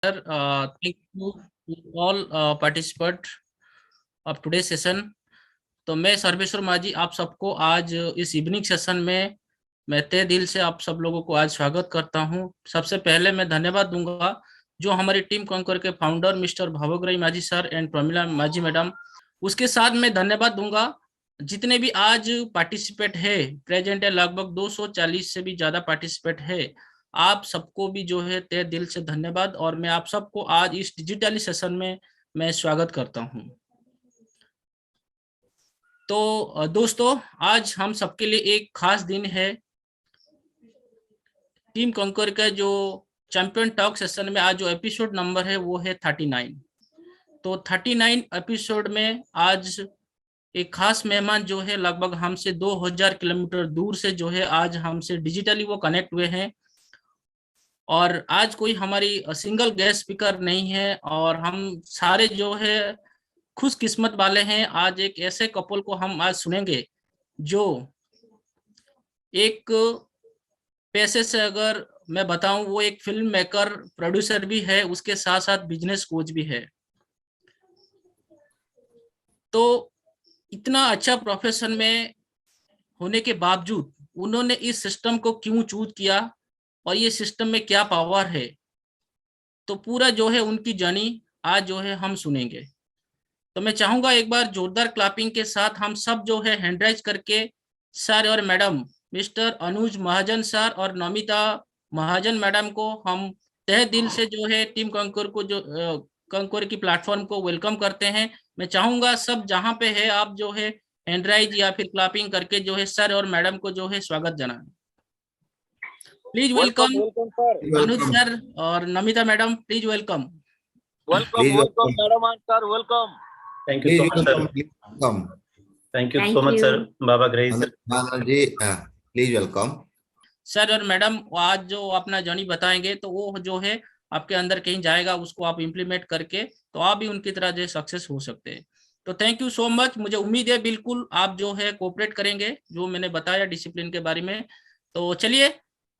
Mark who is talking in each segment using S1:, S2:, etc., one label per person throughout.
S1: Thank you to all participant of today's session। तो मैं सर्वेश्वर माझी आप सबको आज इस इवनिंग सेशन में मैं तहे दिल से आप सब लोगों को आज स्वागत करता हूं। सबसे पहले मैं धन्यवाद दूंगा जो हमारी टीम कॉन्कर के फाउंडर मिस्टर भावग्राही माझी सर एंड प्रमिला माझी मैडम। उसके साथ मैं धन्यवाद दूंगा जितने भी आज पार्टिसिपेट है, प्रेजेंट है, लगभग 240 से भी ज्यादा पार्टिसिपेट है। आप सबको भी जो है तहे दिल से धन्यवाद और मैं आप सबको आज इस डिजिटली सेशन में मैं स्वागत करता हूं। तो दोस्तों, आज हम सबके लिए एक खास दिन है। टीम कॉन्कर का जो चैंपियन टॉक सेशन में आज जो एपिसोड नंबर है वो है 39। तो 39 एपिसोड में आज एक खास मेहमान जो है लगभग हमसे 2000 किलोमीटर दूर से जो है आज हमसे डिजिटली वो कनेक्ट हुए हैं। और आज कोई हमारी सिंगल गेस्ट स्पीकर नहीं है और हम सारे जो है खुशकिस्मत वाले हैं। आज एक ऐसे कपल को हम आज सुनेंगे जो एक पैसे से अगर मैं बताऊं वो एक फिल्म मेकर प्रोड्यूसर भी है, उसके साथ साथ बिजनेस कोच भी है। तो इतना अच्छा प्रोफेशन में होने के बावजूद उन्होंने इस सिस्टम को क्यों चूज किया और ये सिस्टम में क्या पावर है, तो पूरा जो है उनकी जर्नी आज जो है हम सुनेंगे। तो मैं चाहूंगा एक बार जोरदार क्लैपिंग के साथ हम सब जो है हैंड राइज करके सर और मैडम मिस्टर अनुज महाजन सर और नमिता महाजन मैडम को हम तहे दिल से जो है टीम कॉन्कर को जो कॉन्कर की प्लेटफॉर्म को वेलकम करते हैं। मैं चाहूंगा सब जहां पे है आप जो है हैंड राइज या फिर क्लैपिंग करके जो है सर और मैडम को जो है स्वागत जनाएं। प्लीज वेलकम अनुज सर और Namita madam, please welcome.
S2: Welcome madam and sir, welcome.
S3: Thank you so much, sir.
S4: Welcome.
S3: Thank you so much, sir. Baba Grace sir.
S4: जी, प्लीज वेलकम।
S1: सर और madam आज जो अपना जर्नी बताएंगे तो वो जो है आपके अंदर कहीं जाएगा, उसको आप इम्प्लीमेंट करके तो आप भी उनकी तरह जो सक्सेस हो सकते हैं। तो थैंक यू सो मच। मुझे उम्मीद है बिल्कुल आप जो है कोऑपरेट करेंगे जो मैंने बताया डिसिप्लिन के बारे में। तो चलिए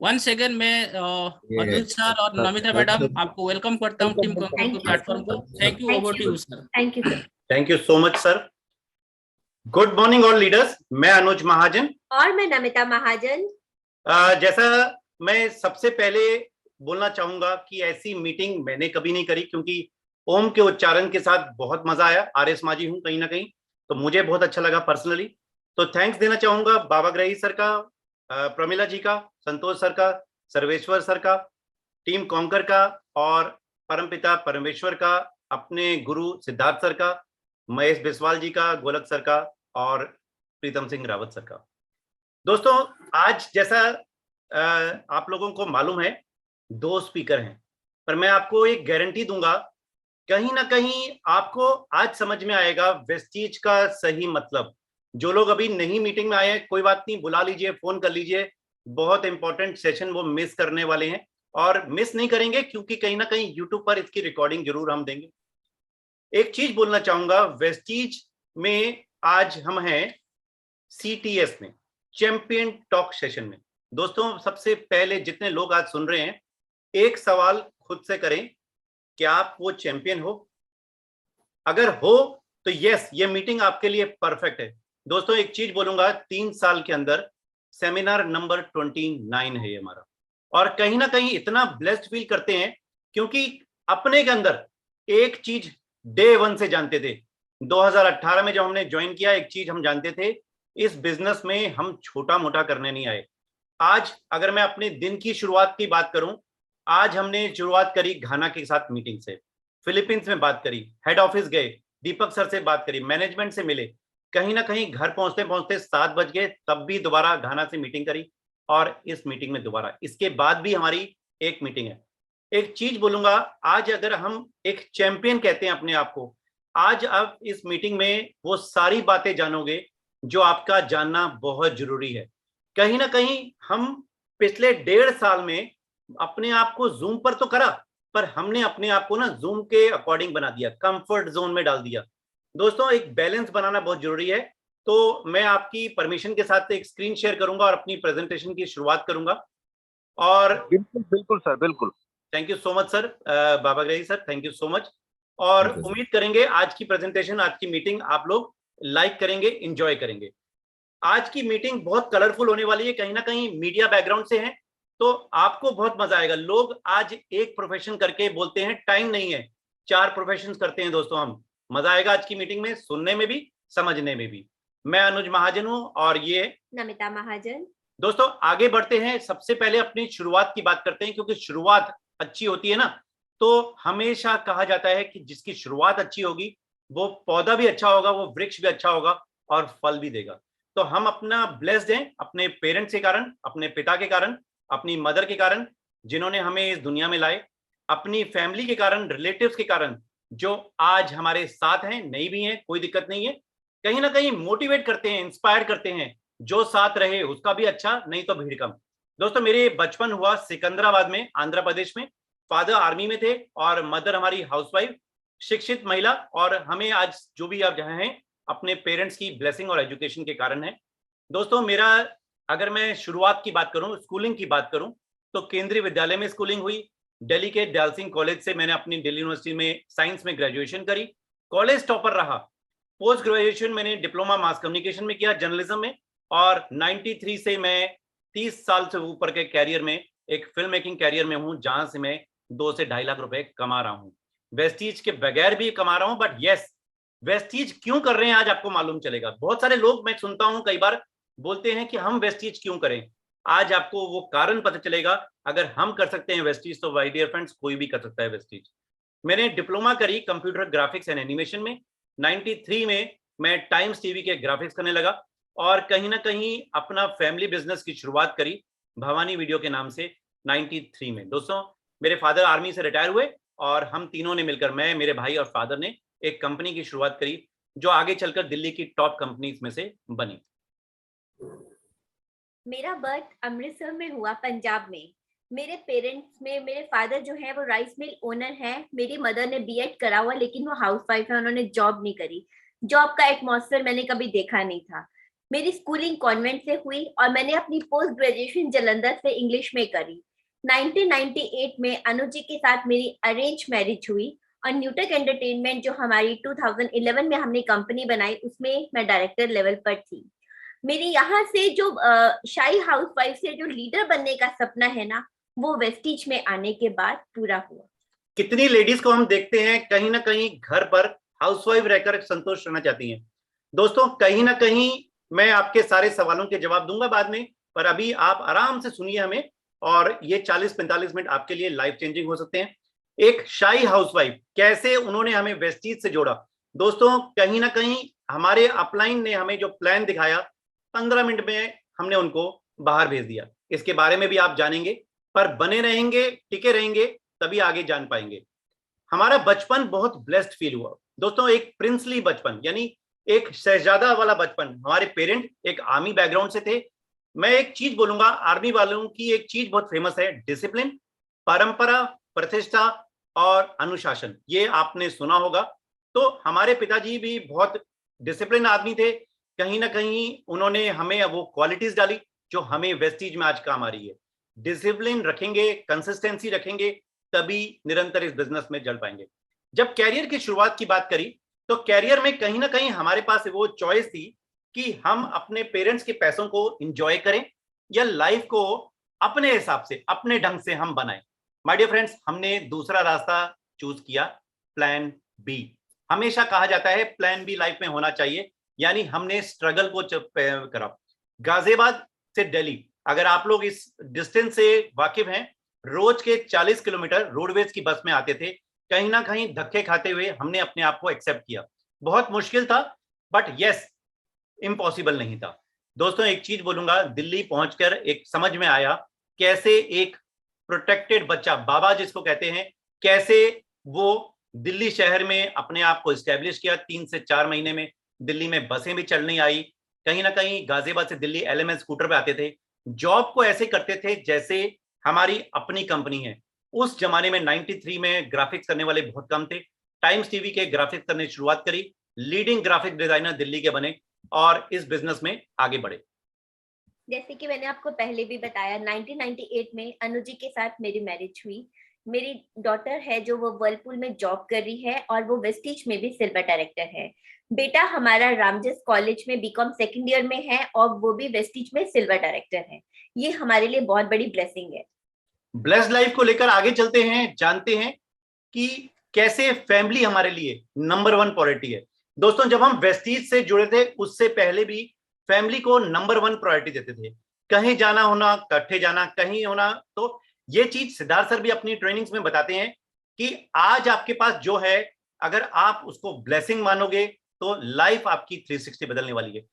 S1: वंस अगेन मैं अनुज सर और नमिता मैडम आपको वेलकम करता हूँ टीम कॉन्कर प्लेटफॉर्म को। Thank you, over to you sir.
S2: Thank you sir.
S3: Thank you so much, sir. Good morning, all leaders. मैं अनुज महाजन
S2: और मैं नमिता महाजन।
S3: जैसा मैं सबसे पहले बोलना चाहूंगा कि ऐसी मीटिंग मैंने कभी नहीं करी, क्योंकि ओम के उच्चारण के साथ बहुत मजा आया। आरएस माझी हूं कहीं ना कहीं, तो मुझे बहुत अच्छा लगा पर्सनली। तो थैंक्स देना चाहूंगा बाबा ग्राही सर का, प्रमिला जी का, संतोष सर का, सर्वेश्वर सर का, टीम कॉन्कर का और परमपिता परमेश्वर का, अपने गुरु सिद्धार्थ सर का, महेश बिस्वाल जी का, गोलक सर का और प्रीतम सिंह रावत सर का। दोस्तों, आज जैसा आप लोगों को मालूम है 2 स्पीकर हैं, पर मैं आपको एक गारंटी दूंगा कहीं ना कहीं आपको आज समझ में आएगा वेस्टीज का सही मतलब। जो लोग अभी नहीं मीटिंग में आए हैं, कोई बात नहीं, बुला लीजिए, फोन कर लीजिए। बहुत इंपॉर्टेंट सेशन वो मिस करने वाले हैं और मिस नहीं करेंगे क्योंकि कहीं ना कहीं यूट्यूब पर इसकी रिकॉर्डिंग जरूर हम देंगे। एक चीज बोलना चाहूंगा, वेस्टीज में आज हम हैं सीटीएस में, चैंपियन टॉक सेशन में। दोस्तों, सबसे पहले जितने लोग आज सुन रहे हैं, एक सवाल खुद से करें, क्या आप वो चैंपियन हो? अगर हो तो यस, ये मीटिंग आपके लिए परफेक्ट है। दोस्तों, एक चीज बोलूंगा, 3 साल के अंदर सेमिनार नंबर 29 है हमारा, और कहीं ना कहीं इतना ब्लेस्ड फील करते हैं क्योंकि अपने के अंदर एक चीज डे 1 से जानते थे। 2018 में जब हमने ज्वाइन किया, एक चीज हम जानते थे, इस बिजनेस में हम छोटा मोटा करने नहीं आए। आज अगर मैं अपने दिन की शुरुआत की बात करूं, आज हमने शुरुआत करी घाना के साथ मीटिंग से, फिलीपींस में बात करी, हेड ऑफिस गए, दीपक सर से बात करी, मैनेजमेंट से मिले, कहीं ना कहीं घर पहुंचते पहुंचते 7 बज गए, तब भी दोबारा घाना से मीटिंग करी और इस मीटिंग में दोबारा, इसके बाद भी हमारी एक मीटिंग है। एक चीज बोलूंगा, आज अगर हम एक चैंपियन कहते हैं अपने आप को, आज आप इस मीटिंग में वो सारी बातें जानोगे जो आपका जानना बहुत जरूरी है। कहीं ना कहीं हम पिछले 1.5 साल में अपने आप को जूम पर तो करा, पर हमने अपने आप को ना जूम के अकॉर्डिंग बना दिया, कंफर्ट जोन में डाल दिया। दोस्तों, एक बैलेंस बनाना बहुत जरूरी है। तो मैं आपकी परमिशन के साथ एक स्क्रीन शेयर करूंगा और अपनी प्रेजेंटेशन की शुरुआत करूंगा। और
S5: बिल्कुल बिल्कुल सर, बिल्कुल।
S3: Thank you so much sir, Baba Grehi sir, thank you so much. और
S4: Thank you, sir.
S3: उम्मीद करेंगे आज की प्रेजेंटेशन, आज की मीटिंग आप लोग लाइक करेंगे, एंजॉय करेंगे। आज की मीटिंग बहुत कलरफुल होने वाली है, कहीं ना कहीं मीडिया बैकग्राउंड से है तो आपको बहुत मजा आएगा। लोग आज एक प्रोफेशन करके बोलते हैं टाइम नहीं है, 4 प्रोफेशन करते हैं दोस्तों हम। मजा आएगा आज की मीटिंग में, सुनने में भी समझने में भी। मैं अनुज महाजन हूं और ये
S2: नमिता महाजन।
S3: दोस्तों आगे बढ़ते हैं। सबसे पहले अपनी शुरुआत की बात करते हैं, क्योंकि शुरुआत अच्छी होती है ना, तो हमेशा कहा जाता है कि जिसकी शुरुआत अच्छी होगी वो पौधा भी अच्छा होगा, वो वृक्ष भी अच्छा होगा और फल भी देगा। तो हम अपना ब्लेस्ड हैं अपने पेरेंट्स के कारण, अपने पिता के कारण, अपनी मदर के कारण जिन्होंने हमें इस दुनिया में लाए, अपनी फैमिली के कारण, रिलेटिव्स के कारण जो आज हमारे साथ हैं, नहीं भी हैं कोई दिक्कत नहीं है, कहीं ना कहीं मोटिवेट करते हैं, इंस्पायर करते हैं। जो साथ रहे उसका भी अच्छा, नहीं तो भीड़ कम। दोस्तों मेरे बचपन हुआ सिकंदराबाद में, आंध्र प्रदेश में। फादर आर्मी में थे और मदर हमारी हाउसवाइफ, शिक्षित महिला। और हमें आज जो भी आप जहां हैं अपने पेरेंट्स की ब्लेसिंग और एजुकेशन के कारण है। दोस्तों मेरा, अगर मैं शुरुआत की बात करूं, स्कूलिंग की बात करूं, तो केंद्रीय विद्यालय में स्कूलिंग हुई। दिल्ली के दयाल सिंह कॉलेज से मैंने अपनी दिल्ली यूनिवर्सिटी में साइंस में ग्रेजुएशन करी, कॉलेज टॉपर रहा। पोस्ट ग्रेजुएशन मैंने डिप्लोमा मास कम्युनिकेशन में किया, जर्नलिज्म में। और 93 से मैं 30 साल से ऊपर के कैरियर में, एक फिल्म मेकिंग कैरियर में हूं, जहां से मैं 2 से 2.5 लाख रुपए कमा रहा हूं। वेस्टीज के बगैर भी कमा रहा हूं, बट यस, वेस्टीज क्यों कर रहे हैं आज आपको मालूम चलेगा। बहुत सारे लोग मैं सुनता हूं कई बार बोलते हैं कि हम वेस्टीज क्यों करें, आज आपको वो कारण पता चलेगा। अगर हम कर सकते हैं वेस्टीज तो माय डियर फ्रेंड्स कोई भी कर सकता है वेस्टीज। मैंने डिप्लोमा करी कंप्यूटर ग्राफिक्स एंड एनिमेशन में। 93 में मैं टाइम्स टीवी के ग्राफिक्स करने लगा और कहीं ना कहीं अपना फैमिली बिजनेस की शुरुआत करी भवानी वीडियो के नाम से 93 में। दोस्तों मेरे फादर आर्मी से रिटायर हुए और हम तीनों ने मिलकर, मैं, मेरे भाई और फादर ने एक कंपनी की शुरुआत करी जो आगे चलकर दिल्ली की टॉप कंपनीज में से बनी।
S2: मेरा बर्थ अमृतसर में हुआ, पंजाब में। मेरे पेरेंट्स में मेरे फादर जो है वो राइस मिल ओनर है। मेरी मदर ने बीएड करा हुआ, लेकिन वो हाउसवाइफ है, उन्होंने जॉब नहीं करी। जॉब का एटमॉस्फेयर मैंने कभी देखा नहीं था। मेरी स्कूलिंग कॉन्वेंट से हुई और मैंने अपनी पोस्ट ग्रेजुएशन जालंधर से इंग्लिश में करी। 1998 में अनुज जी के साथ मेरी अरेंज मैरिज हुई और न्यूटेक एंटरटेनमेंट जो हमारी 2011 में हमने कंपनी बनाई, उसमें मैं डायरेक्टर लेवल पर थी। मेरी यहाँ से जो शाही हाउसवाइफ से जो लीडर बनने का सपना है ना, वो वेस्टीज में आने के बाद पूरा हुआ।
S3: कितनी लेडीज को हम देखते हैं कहीं ना कहीं घर पर हाउसवाइफ रहकर संतोष रहना चाहती हैं। दोस्तों कहीं ना कहीं मैं आपके सारे सवालों के जवाब दूंगा बाद में, पर अभी आप आराम से सुनिए हमें, और ये 40-45 मिनट आपके लिए लाइफ चेंजिंग हो सकते हैं। एक शाही हाउसवाइफ, कैसे उन्होंने हमें वेस्टीज से जोड़ा। दोस्तों कहीं ना कहीं हमारे अपलाइन ने हमें जो प्लान दिखाया, 15 मिनट में हमने उनको बाहर भेज दिया। इसके बारे में भी आप जानेंगे, पर बने रहेंगे, टिके रहेंगे, तभी आगे जान पाएंगे। हमारा बचपन बहुत ब्लेस्ड फील हुआ दोस्तों, एक प्रिंसली बचपन, यानी एक शहजादा वाला बचपन। हमारे पेरेंट एक आर्मी बैकग्राउंड से थे। मैं एक चीज बोलूंगा, आर्मी वालों की एक चीज बहुत फेमस है, डिसिप्लिन, परंपरा, प्रतिष्ठा और अनुशासन। ये आपने सुना होगा। तो हमारे पिताजी भी बहुत डिसिप्लिन आदमी थे। कहीं ना कहीं उन्होंने हमें वो क्वालिटीज डाली जो हमें वेस्टीज में आज काम आ रही है। डिसिप्लिन रखेंगे, कंसिस्टेंसी रखेंगे, तभी निरंतर इस बिजनेस में जड़ पाएंगे। जब कैरियर की शुरुआत की बात करी तो कैरियर में कहीं ना कहीं हमारे पास वो चॉइस थी कि हम अपने पेरेंट्स के पैसों को एंजॉय करें या लाइफ को अपने हिसाब से, अपने ढंग से हम बनाएं। माय डियर फ्रेंड्स, हमने दूसरा रास्ता चूज किया, प्लान बी। हमेशा कहा जाता है प्लान बी लाइफ में होना चाहिए, यानी हमने स्ट्रगल को करा। गाजियाबाद से दिल्ली, अगर आप लोग इस डिस्टेंस से वाकिफ हैं, रोज के 40 किलोमीटर रोडवेज की बस में आते थे। कहीं ना कहीं धक्के खाते हुए हमने अपने आप को एक्सेप्ट किया। बहुत मुश्किल था, बट यस, इम्पॉसिबल नहीं था। दोस्तों एक चीज बोलूंगा, दिल्ली पहुंचकर एक समझ में आया कैसे एक प्रोटेक्टेड बच्चा, बाबा जिसको कहते हैं, कैसे वो दिल्ली शहर में अपने आप को एस्टेब्लिश किया। 3 से 4 महीने में दिल्ली में बसें भी चल नहीं आई। कहीं ना कहीं गाजियाबाद से दिल्ली एलएमएस स्कूटर पे आते थे, जॉब को ऐसे करते थे जैसे हमारी अपनी कंपनी है। उस जमाने में 93 में ग्राफिक्स करने वाले बहुत कम थे। टाइम्स टीवी के ग्राफिक्स करने की शुरुआत करी, लीडिंग ग्राफिक डिजाइनर दिल्ली के बने और इस बिजनेस में आगे बढ़े।
S2: जैसे कि मैंने आपको पहले भी बताया, 1998 में अनुज जी के साथ मेरी मैरिज हुई। मेरी डॉटर है जो वो वर्लपूल में जॉब कर रही है और वो वेस्टीज में भी सिल्वर डायरेक्टर है। बेटा हमारा रामजस कॉलेज में बीकॉम सेकंड ईयर में है और वो भी वेस्टीज में सिल्वर डायरेक्टर है। ये हमारे लिए बहुत बड़ी ब्लेसिंग है।
S3: ब्लेस्ड लाइफ को लेकर आगे चलते हैं, जानते हैं कि कैसे फैमिली हमारे लिए नंबर 1 प्रायोरिटी है। दोस्तों, जब हम वेस्टीज से जुड़े थे उससे पहले भी फैमिली को नंबर 1 प्रायोरिटी देते थे। कहीं जाना होना, इकट्ठे जाना, कहीं होना, तो ये चीज सिद्धार्थ सर भी अपनी ट्रेनिंग्स में बताते हैं कि आज आपके पास जो है, अगर आप उसको ब्लेसिंग मानोगे तो लाइफ आपकी 360 बदलने वाली है।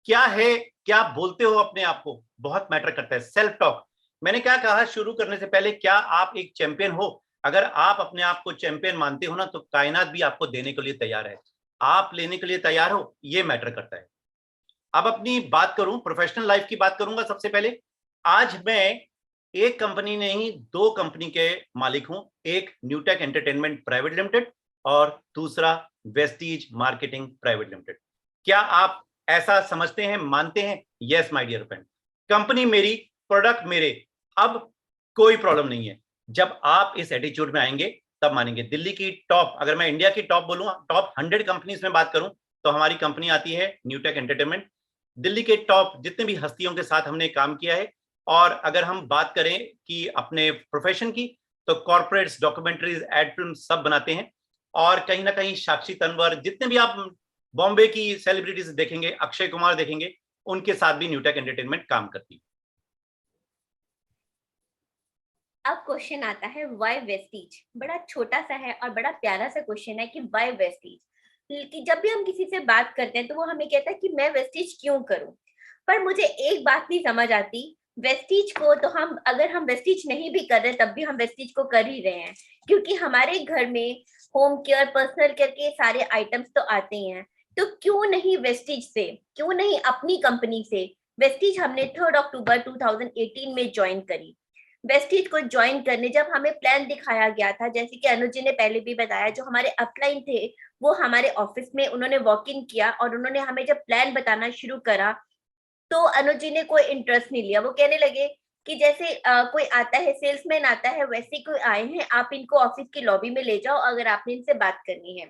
S3: क्या है, क्या बोलते हो अपने आप को, बहुत मैटर करता है। सेल्फ टॉक, मैंने क्या कहा शुरू करने से पहले, क्या आप एक चैंपियन हो? अगर आप अपने आप को चैंपियन मानते हो ना, तो कायनात भी आपको देने के लिए तैयार है। आप लेने के लिए तैयार हो, ये मैटर करता है। अब अपनी बात करूं, प्रोफेशनल लाइफ की बात करूंगा सबसे पहले। आज मैं एक कंपनी नहीं, 2 कंपनी के मालिक हूं। एक न्यूटेक एंटरटेनमेंट प्राइवेट लिमिटेड और दूसरा वेस्टीज मार्केटिंग प्राइवेट लिमिटेड। क्या आप ऐसा समझते हैं, मानते हैं? Yes my dear friend, company मेरी, प्रोडक्ट मेरे, अब कोई प्रॉब्लम नहीं है। जब आप इस एटीट्यूड में आएंगे तब मानेंगे। दिल्ली की टॉप, अगर मैं इंडिया की टॉप बोलूंगा, टॉप 100 कंपनीज में बात करूं तो हमारी कंपनी आती है न्यूटेक एंटरटेनमेंट। दिल्ली के टॉप जितने भी हस्तियों के साथ हमने काम किया है। और अगर हम बात करें कि अपने प्रोफेशन की, तो कॉर्पोरेट्स, डॉक्यूमेंट्रीज, एड फिल्म सब बनाते हैं। और कहीं ना कहीं साक्षी तन्वर, जितने भी आप बॉम्बे की सेलिब्रिटीज देखेंगे, अक्षय कुमार देखेंगे, उनके साथ भी न्यूटेक एंटरटेनमेंट काम करती है।
S2: अब क्वेश्चन आता है वाई वेस्टीज। बड़ा छोटा सा है और बड़ा प्यारा सा क्वेश्चन है कि वाई वेस्टीज। कि जब भी हम किसी से बात करते हैं तो वो हमें कहता है कि मैं वेस्टीज क्यों करूं। पर मुझे एक बात नहीं समझ आती, वेस्टीज को तो हम, अगर हम वेस्टीज नहीं भी कर रहे तब भी हम वेस्टीज को कर ही रहे हैं, क्योंकि हमारे घर में होम केयर, पर्सनल केयर के सारे आइटम्स तो आते ही हैं। तो क्यों नहीं वेस्टीज से, क्यों नहीं अपनी कंपनी से? वेस्टीज हमने 3 अक्टूबर 2018 में ज्वाइन करी। वेस्टीज को ज्वाइन करने जब हमें प्लान दिखाया गया था, जैसे कि अनुज जी ने पहले भी बताया, जो हमारे अपलाइन थे वो हमारे ऑफिस में उन्होंने वॉक इन किया और उन्होंने हमें जब प्लान बताना शुरू करा तो अनुज जी ने कोई इंटरेस्ट नहीं लिया। वो कहने लगे कि जैसे कोई आता है, सेल्समैन आता है, वैसे कोई आए हैं, आप इनको ऑफिस की लॉबी में ले जाओ अगर आपने इनसे बात करनी है।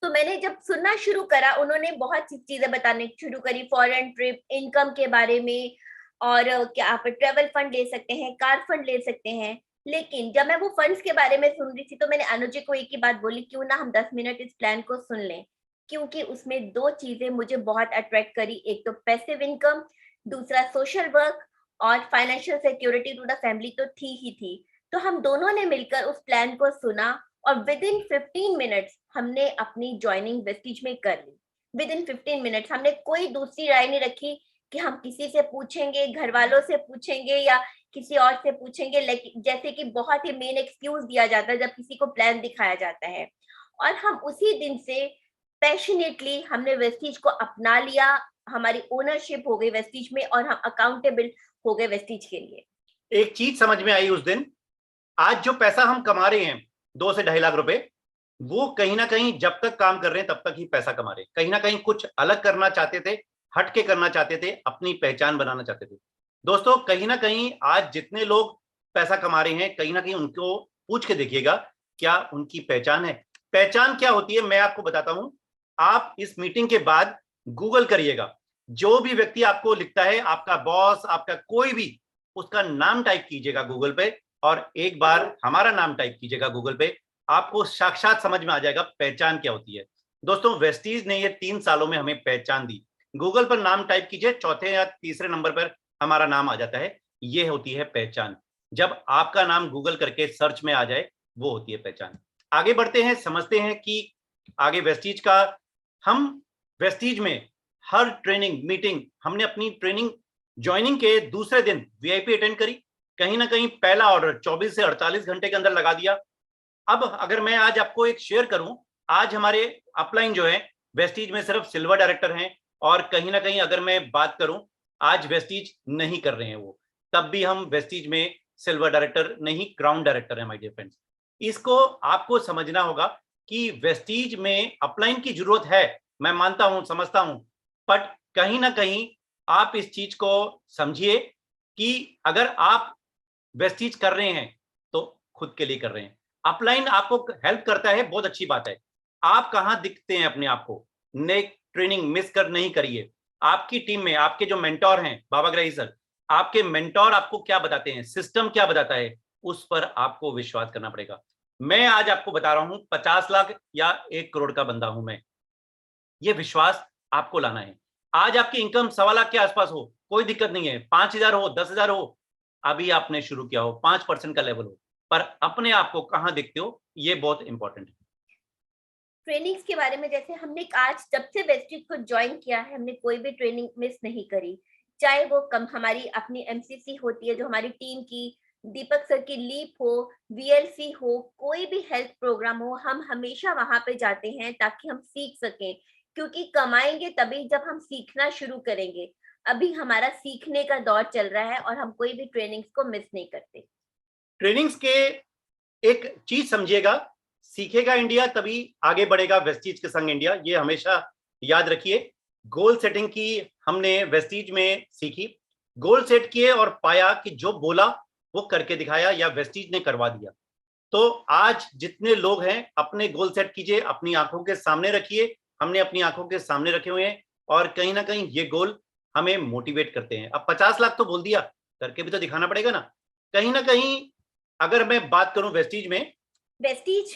S2: तो मैंने जब सुनना शुरू करा, उन्होंने बहुत सी चीजें बताने शुरू करी, फॉरेन ट्रिप, इनकम के बारे में, और क्या आप ट्रेवल फंड ले सकते हैं, कार फंड ले सकते हैं। लेकिन जब मैं वो फंड्स के बारे में सुन रही थी तो मैंने अनुज जी को एक ही बात बोली, क्यों ना हम 10 मिनट इस प्लान को सुन लें। क्योंकि उसमें 2 चीजें मुझे बहुत अट्रैक्ट करी, एक तो पैसिव इनकम, दूसरा सोशल वर्क और financial security to the family तो थी ही थी। तो हम दोनों ने मिलकर उस प्लान को सुना और विद इन 15 मिनट्स हमने अपनी ज्वाइनिंग वेस्टीज में कर ली। विद इन 15 मिनट्स हमने कोई दूसरी राय नहीं रखी कि हम किसी से पूछेंगे, घर वालों से पूछेंगे या किसी और से पूछेंगे। लेकिन जैसे कि बहुत ही मेन एक्सक्यूज दिया जाता है जब किसी को प्लान दिखाया जाता है। और हम उसी दिन से पैशनेटली हमने वेस्टीज को अपना लिया, हमारी ओनरशिप हो गई वेस्टीज में और हम अकाउंटेबल हो गए वेस्टीज के लिए।
S3: एक चीज समझ में आई उस दिन, आज जो पैसा हम कमा रहे हैं 2 से 2.5 लाख रुपए, वो कहीं ना कहीं जब तक काम कर रहे हैं तब तक ही पैसा कमा रहे हैं। कहीं ना कहीं कुछ अलग करना चाहते थे, हटके करना चाहते थे, अपनी पहचान बनाना चाहते थे। दोस्तों, कहीं ना कहीं आज जितने लोग पैसा कमा रहे हैं, कहीं ना कहीं उनको पूछ के देखिएगा क्या उनकी पहचान है। पहचान क्या होती है मैं आपको बताता हूं। आप इस मीटिंग के बाद गूगल करिएगा, जो भी व्यक्ति आपको लिखता है, आपका बॉस, आपका कोई भी, उसका नाम टाइप कीजिएगा गूगल पे और एक बार हमारा नाम टाइप कीजिएगा गूगल पे। आपको साक्षात समझ में आ जाएगा पहचान क्या होती है। दोस्तों, वेस्टीज ने ये 3 सालों में हमें पहचान दी। गूगल पर नाम टाइप कीजिए, चौथे या तीसरे नंबर पर हमारा नाम आ जाता है। ये होती है पहचान। जब आपका नाम गूगल करके सर्च में आ जाए, वो होती है पहचान। आगे बढ़ते हैं, समझते हैं कि आगे वेस्टीज का, हम वेस्टीज में हर ट्रेनिंग मीटिंग, हमने अपनी ट्रेनिंग ज्वाइनिंग के दूसरे दिन वीआईपी अटेंड करी। कहीं ना कहीं पहला ऑर्डर 24 से 48 घंटे के अंदर लगा दिया। अब अगर मैं आज आपको एक शेयर करूं, आज हमारे अपलाइन जो है वेस्टीज में सिर्फ सिल्वर डायरेक्टर हैं। और कहीं ना कहीं अगर मैं बात करूं, आज वेस्टीज नहीं कर रहे हैं वो, तब भी हम वेस्टीज में सिल्वर डायरेक्टर नहीं, क्राउन डायरेक्टर है माय डियर फ्रेंड्स। इसको आपको समझना होगा कि वेस्टीज में अपलाइन की जरूरत है, मैं मानता हूं, समझता हूं, बट कहीं ना कहीं आप इस चीज को समझिए कि अगर आप वेस्टीज कर रहे हैं तो खुद के लिए कर रहे हैं। अपलाइन आपको हेल्प करता है, बहुत अच्छी बात है। आप कहाँ दिखते हैं अपने आप को, नेक ट्रेनिंग मिस कर नहीं करिए। आपकी टीम में आपके जो मेंटोर हैं बाबा ग्राही सर, आपके मेंटोर आपको क्या बताते हैं, सिस्टम क्या बताता है, उस पर आपको विश्वास करना पड़ेगा। मैं आज आपको बता रहा हूं 50 लाख या 1 करोड़ का बंदा हूं मैं, ये विश्वास आपको लाना है। आज आपकी इनकम 1.25 लाख के आसपास हो, कोई दिक्कत नहीं है, 5,000 हो, 10,000 हो, अभी आपने शुरू किया हो, 5% का लेवल हो, पर अपने आप को कहां दिखते हो, ये बहुत इंपॉर्टेंट है।
S2: ट्रेनिंग्स के बारे में, जैसे हमने आज जब से वेस्टीज को ज्वाइन किया है, हमने कोई भी ट्रेनिंग मिस नहीं करी, चाहे वो कम हमारी अपनी एमसीसी होती है जो हमारी टीम की, दीपक सर की लीप हो, वीएलसी हो, कोई भी हेल्थ प्रोग्राम हो, हम हमेशा वहां पे जाते हैं ताकि हम सीख सकें, क्योंकि कमाएंगे तभी जब हम सीखना शुरू करेंगे। अभी हमारा सीखने का दौर चल रहा है और हम कोई भी ट्रेनिंग्स को मिस नहीं करते।
S3: ट्रेनिंग्स के एक चीज समझिएगा, सीखेगा इंडिया तभी आगे बढ़ेगा वेस्टीज के संग इंडिया, ये हमेशा याद रखिए। गोल सेटिंग की हमने वेस्टीज में सीखी, गोल सेट किए और पाया कि जो बोला वो करके दिखाया या वेस्टीज ने करवा दिया। तो आज जितने लोग हैं अपने गोल सेट कीजिए, अपनी आंखों के सामने रखिए, हमने अपनी आंखों के सामने रखे हुए हैं और कहीं ना कहीं ये गोल हमें मोटिवेट करते हैं। अब 50 लाख तो बोल दिया, करके भी तो दिखाना पड़ेगा ना कहीं। अगर मैं बात करूं वेस्टीज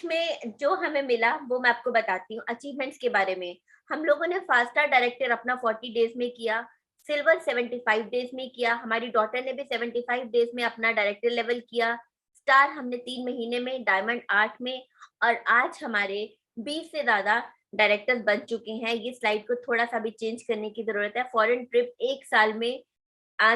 S3: में
S2: जो हमें मिला वो मैं आपको बताती हूँ। अचीवमेंट्स के बारे में, हम लोगों ने 5 स्टार डायरेक्टर अपना 40 डेज में किया, सिल्वर 75 डेज में किया, हमारी डॉटर ने भी 75 डेज में अपना डायरेक्टर लेवल किया, स्टार हमने 3 महीने में, डायमंड 8 में, और आज हमारे 20 से ज्यादा डायरेक्टर्स बन चुके हैं। ये स्लाइड को थोड़ा सा भी चेंज करने की जरूरत है। फॉरेन ट्रिप 1 साल में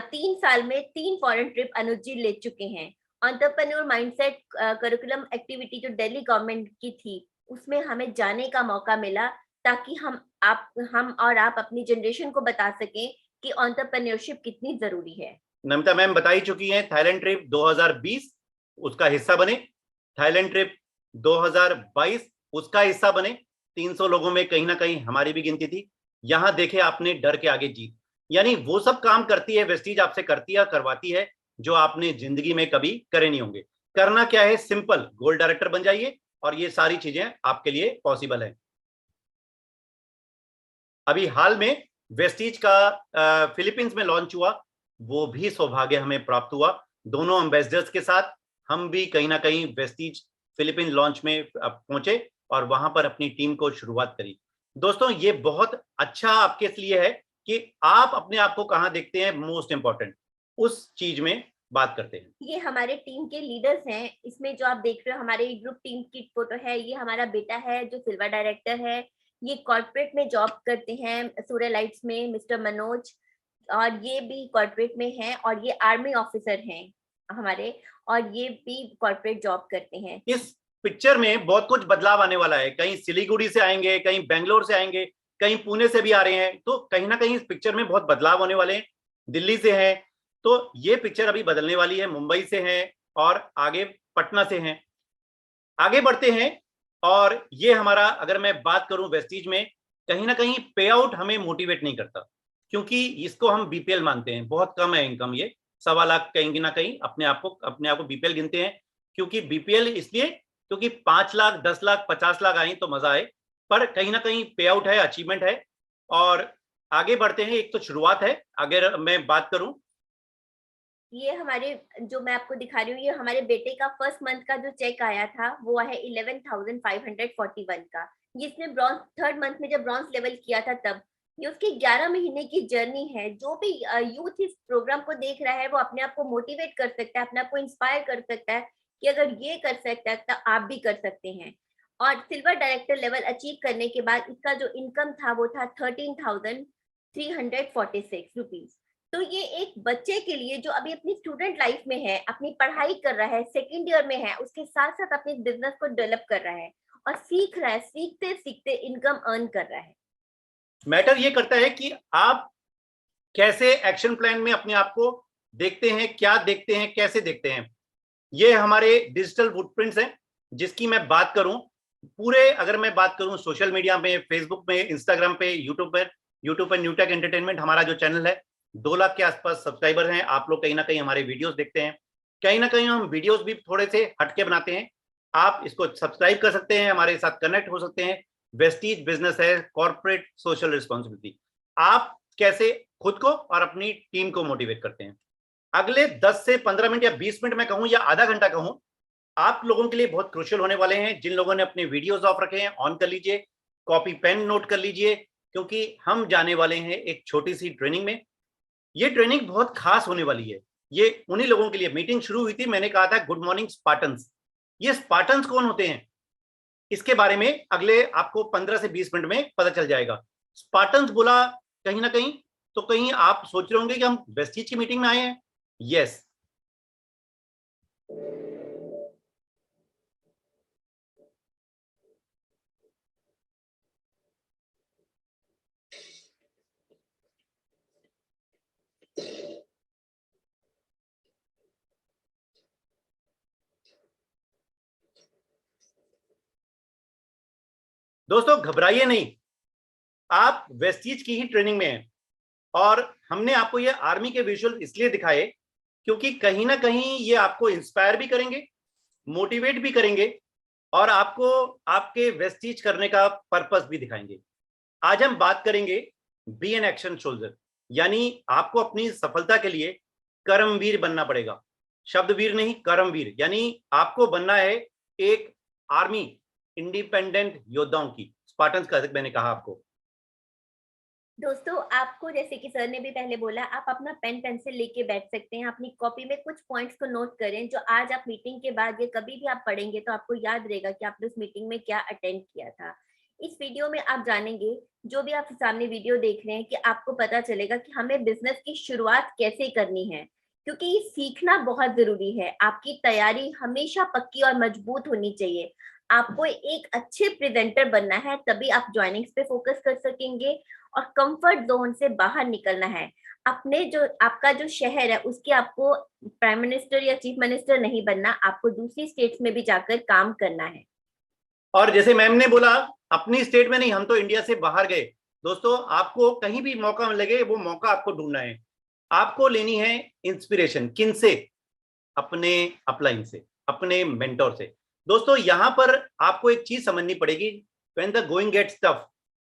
S2: 3 साल में 3 फॉरेन ट्रिप अनुज जी ले चुके हैं। एंटरप्रेन्योर माइंडसेट करिकुलम एक्टिविटी जो दिल्ली गवर्नमेंट की थी, उसमें हमें जाने का मौका मिला ताकि हम और आप अपनी जनरेशन को बता सकें कि एंटरप्रेन्योरशिप कितनी जरूरी है।
S3: नमिता मैम बता ही चुकी हैं, थाईलैंड ट्रिप 2020 उसका हिस्सा बने, थाईलैंड ट्रिप 2022 उसका हिस्सा बने। 300 लोगों में कहीं ना कहीं हमारी भी गिनती थी। यहां देखे आपने डर के आगे जीत, यानी वो सब काम करती है वेस्टीज, आपसे करती है, करवाती है जो आपने जिंदगी में कभी करे नहीं होंगे। करना क्या है, सिंपल, गोल्ड डायरेक्टर बन जाइए और ये सारी चीजें आपके लिए पॉसिबल है। अभी हाल में वेस्टीज का फिलीपींस में लॉन्च हुआ, वो भी सौभाग्य हमें प्राप्त हुआ। दोनों एम्बेसडर्स के साथ हम भी कहीं ना कहीं वेस्टीज फिलीपींस लॉन्च में पहुंचे और वहां पर अपनी टीम को शुरुआत करी। दोस्तों ये बहुत अच्छा आपके लिए है कि आप अपने आप को कहां देखते हैं, मोस्ट इंपॉर्टेंट उस चीज में बात करते हैं।
S2: ये हमारे टीम के लीडर्स हैं। इसमें जो आप देख रहे हो हमारे ग्रुप टीम की फोटो है, ये हमारा बेटा है जो सिल्वर डायरेक्टर है। ये कॉर्पोरेट में जॉब करते हैं सूर्य लाइट्स में, मिस्टर मनोज, और ये भी कॉर्पोरेट में हैं, और ये आर्मी ऑफिसर हैं हमारे, और ये भी कॉर्पोरेट जॉब करते हैं।
S3: इस पिक्चर में बहुत कुछ बदलाव आने वाला है, कहीं सिलीगुड़ी से आएंगे, कहीं बेंगलोर से आएंगे, कहीं पुणे से भी आ रहे हैं, तो कहीं ना कहीं इस पिक्चर में बहुत बदलाव होने वाले हैं। दिल्ली से हैं तो ये पिक्चर अभी बदलने वाली है, मुंबई से हैं और आगे पटना से हैं। आगे बढ़ते हैं और ये हमारा, अगर मैं बात करूं वेस्टीज में, कहीं ना कहीं पे आउट हमें मोटिवेट नहीं करता, क्योंकि इसको हम बीपीएल मानते हैं, बहुत कम है इनकम ये, 1.25 लाख कहीं ना कहीं अपने आप को बीपीएल गिनते हैं। क्योंकि बीपीएल इसलिए क्योंकि 5 लाख 10 लाख 50 लाख आए तो मजा आए, पर कहीं ना कहीं पे आउट है, अचीवमेंट है। और आगे बढ़ते हैं, एक तो शुरुआत है। अगर मैं बात करूं,
S2: ये हमारे, जो मैं आपको दिखा रही हूँ, ये हमारे बेटे का फर्स्ट मंथ का जो चेक आया था वो है 11,541 का। जिसने ब्रॉन्ज 3rd मंथ में जब ब्रॉन्ज लेवल किया था तब, ये उसकी 11 महीने की जर्नी है। जो भी यूथ इस प्रोग्राम को देख रहा है वो अपने आप को मोटिवेट कर सकता है, अपने आप को इंस्पायर कर सकता है कि अगर ये कर सकता है तो आप भी कर सकते हैं। और सिल्वर डायरेक्टर लेवल अचीव करने के बाद इसका जो इनकम था वो था 13,346 रुपीज। तो ये एक बच्चे के लिए जो अभी अपनी स्टूडेंट लाइफ में है, अपनी पढ़ाई कर रहा है, 2nd ईयर में है, उसके साथ साथ अपने बिजनेस को डेवलप कर रहा है और सीख रहा है, सीखते सीखते इनकम अर्न कर रहा है।
S3: मैटर ये करता है कि आप कैसे एक्शन प्लान में अपने आप को देखते हैं, क्या देखते हैं, कैसे देखते हैं। ये हमारे डिजिटल फुटप्रिंट्स हैं जिसकी मैं बात करूं पूरे, अगर मैं बात करूं सोशल मीडिया में, फेसबुक में, इंस्टाग्राम पे, यूट्यूब पर न्यूटेक एंटरटेनमेंट हमारा जो चैनल है, 2 लाख के आसपास सब्सक्राइबर हैं। आप लोग कहीं ना कहीं हमारे वीडियोस देखते हैं। कहीं ना कहीं हम वीडियोस भी थोड़े से हटके बनाते हैं। आप इसको सब्सक्राइब कर सकते हैं, हमारे साथ कनेक्ट हो सकते हैं। वेस्टीज बिजनेस है कॉर्पोरेट सोशल रिस्पॉन्सिबिलिटी। आप कैसे खुद को और अपनी टीम को मोटिवेट करते हैं। अगले 10 से 15 मिनट या 20 मिनट में कहूं या आधा घंटा कहूं, आप लोगों के लिए बहुत क्रूशियल होने वाले हैं। जिन लोगों ने अपने वीडियोस ऑफ रखे हैं ऑन कर लीजिए, कॉपी पेन नोट कर लीजिए, क्योंकि हम जाने वाले हैं एक छोटी सी ट्रेनिंग में। ये ट्रेनिंग बहुत खास होने वाली है। ये उन्हीं लोगों के लिए मीटिंग शुरू हुई थी, मैंने कहा था गुड मॉर्निंग स्पार्टन्स। ये स्पार्टन्स कौन होते हैं इसके बारे में अगले आपको 15 से 20 मिनट में पता चल जाएगा। स्पार्टन्स बोला कहीं ना कहीं तो कहीं आप सोच रहे होंगे कि हम वेस्टीज की मीटिंग में आए हैं। यस, दोस्तों घबराइए नहीं, आप वेस्टीज की ही ट्रेनिंग में हैं। और हमने आपको ये आर्मी के विजुअल इसलिए दिखाए क्योंकि कहीं ना कहीं ये आपको इंस्पायर भी करेंगे, मोटिवेट भी करेंगे और आपको आपके वेस्टीज करने का पर्पस भी दिखाएंगे। आज हम बात करेंगे बी एन एक्शन सोल्जर, यानी आपको अपनी सफलता के लिए कर्मवीर बनना पड़ेगा। शब्दवीर नहीं, कर्मवीर, यानी आपको बनना है एक आर्मी इंडिपेंडेंट योद्धाओं की, स्पार्टन्स का मैंने कहा आपको।
S2: दोस्तों आपको जैसे कि सर ने भी पहले बोला, आप अपना पेन पेंसिल लेके बैठ सकते हैं, अपनी कॉपी में कुछ पॉइंट्स को नोट करें जो आज आप मीटिंग के बाद या कभी भी आप पढ़ेंगे तो आपको याद रहेगा कि आपने उस मीटिंग में क्या अटेंड किया था। इस वीडियो में आप जानेंगे, जो भी आप सामने वीडियो देख रहे हैं, कि आपको पता चलेगा कि हमें बिजनेस की शुरुआत कैसे करनी है, क्योंकि ये सीखना बहुत जरूरी है। आपकी तैयारी हमेशा पक्की और मजबूत होनी चाहिए। आपको एक अच्छे प्रेजेंटर बनना है, तभी आप ज्वाइनिंग्स पे फोकस कर सकेंगे और कंफर्ट जोन से बाहर निकलना है। अपने जो आपका जो शहर है उसके आपको प्राइम मिनिस्टर या चीफ मिनिस्टर नहीं बनना, आपको दूसरी स्टेट्स में भी जाकर काम करना है।
S3: और जैसे मैम ने बोला अपनी स्टेट में नहीं, हम तो इंडिया से बाहर गए। दोस्तों आपको कहीं भी मौका लगे वो मौका आपको ढूंढना है। आपको लेनी है इंस्पिरेशन, किन से? अपने अपलाइन से, अपने मेंटोर से। दोस्तों यहां पर आपको एक चीज समझनी पड़ेगी, when the going gets tough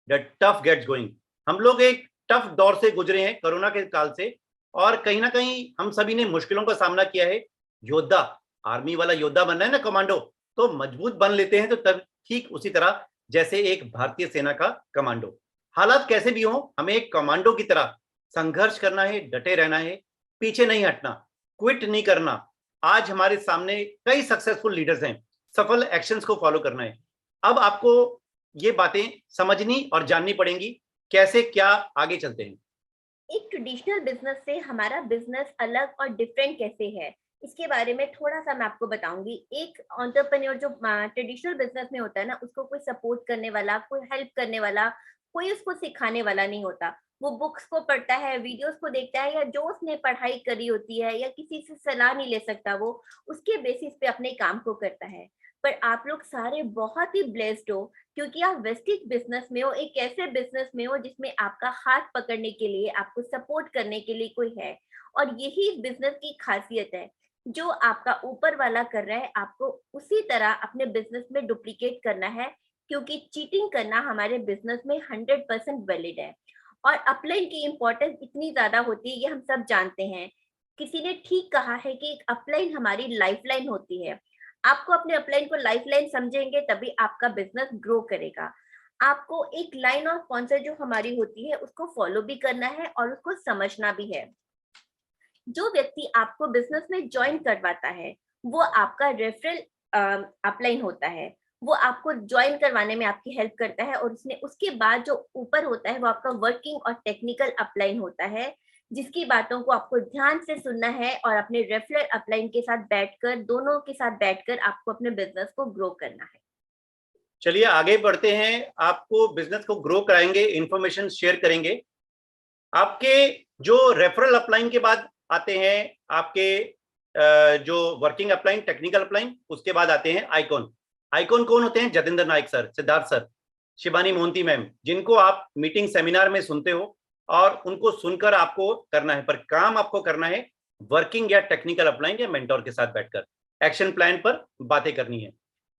S3: the tough gets going. हम लोग एक टफ दौर से गुजरे हैं, कोरोना के काल से, और कहीं ना कहीं हम सभी ने मुश्किलों का सामना किया है। योद्धा, आर्मी वाला योद्धा बनना है ना, कमांडो, तो मजबूत बन लेते हैं तो तब ठीक उसी तरह जैसे एक भारतीय सेना का कमांडो। हालात कैसे भी हो, हमें एक कमांडो की तरह संघर्ष करना है, डटे रहना है, पीछे नहीं हटना, क्विट नहीं करना। आज हमारे सामने कई सक्सेसफुल लीडर्स हैं, सफल एक्शंस को फॉलो करना है। अब आपको ये बातें समझनी और जाननी पड़ेंगी, कैसे क्या आगे चलते हैं।
S2: एक ट्रेडिशनल बिजनेस से हमारा बिजनेस अलग और डिफरेंट कैसे है, इसके बारे में थोड़ा सा मैं आपको बताऊंगी। एक एंटरप्रेन्योर जो ट्रेडिशनल बिजनेस में होता है ना, उसको कोई सपोर्ट करने वाला, कोई हेल्प करने वाला, कोई उसको सिखाने वाला नहीं होता। वो बुक्स को पढ़ता है, वीडियोस को देखता है, या जो उसने पढ़ाई करी होती है या किसी से सलाह नहीं ले सकता, वो उसके बेसिस पे अपने काम को करता है। पर आप लोग सारे बहुत ही ब्लेस्ड हो, क्योंकि आप वेस्टिज बिजनेस में हो, एक ऐसे बिजनेस में हो जिसमें आपका हाथ पकड़ने के लिए, आपको सपोर्ट करने के लिए कोई है। और यही इस बिजनेस की खासियत है, जो आपका ऊपर वाला कर रहा है आपको उसी तरह अपने बिजनेस में डुप्लीकेट करना है, क्योंकि चीटिंग करना हमारे बिजनेस में 100% वैलिड है। और अपलाइन की इम्पोर्टेंस इतनी ज्यादा होती है, ये हम सब जानते हैं। किसी ने ठीक कहा है कि एक अपलाइन हमारी लाइफलाइन होती है। आपको अपने अपलाइन को लाइफलाइन समझेंगे तभी आपका बिजनेस ग्रो करेगा। आपको एक लाइन ऑफ कॉन्सेप्ट जो हमारी होती है उसको फॉलो भी करना है और उसको समझना भी है। जो व्यक्ति आपको बिजनेस में ज्वाइन करवाता है वो आपका रेफरल अपलाइन होता है। वो आपको ज्वाइन करवाने में आपकी हेल्प करता है, और उसके बाद जो ऊपर होता है वो आपका वर्किंग और टेक्निकल अपलाइन होता है, जिसकी बातों को आपको ध्यान से सुनना है और अपने रेफरल अपलाइन के साथ बैठकर, दोनों के साथ बैठकर आपको अपने बिजनेस को ग्रो करना है।
S3: चलिए आगे बढ़ते हैं, आपको बिजनेस को ग्रो कराएंगे, इंफॉर्मेशन शेयर करेंगे। आपके जो रेफरल अपलाइन के बाद आते हैं आपके जो वर्किंग अपलाइन, टेक्निकल अपलाइन, उसके बाद आते हैं आइकॉन। आइकॉन कौन होते हैं? Jatendra Nayak sir, Siddharth sir, Shivani Mohanty ma'am, जिनको आप मीटिंग सेमिनार में सुनते हो और उनको सुनकर आपको करना है, पर काम आपको करना है वर्किंग या टेक्निकल अपलाइन या मेंटोर के साथ बैठकर एक्शन प्लान पर बातें करनी है।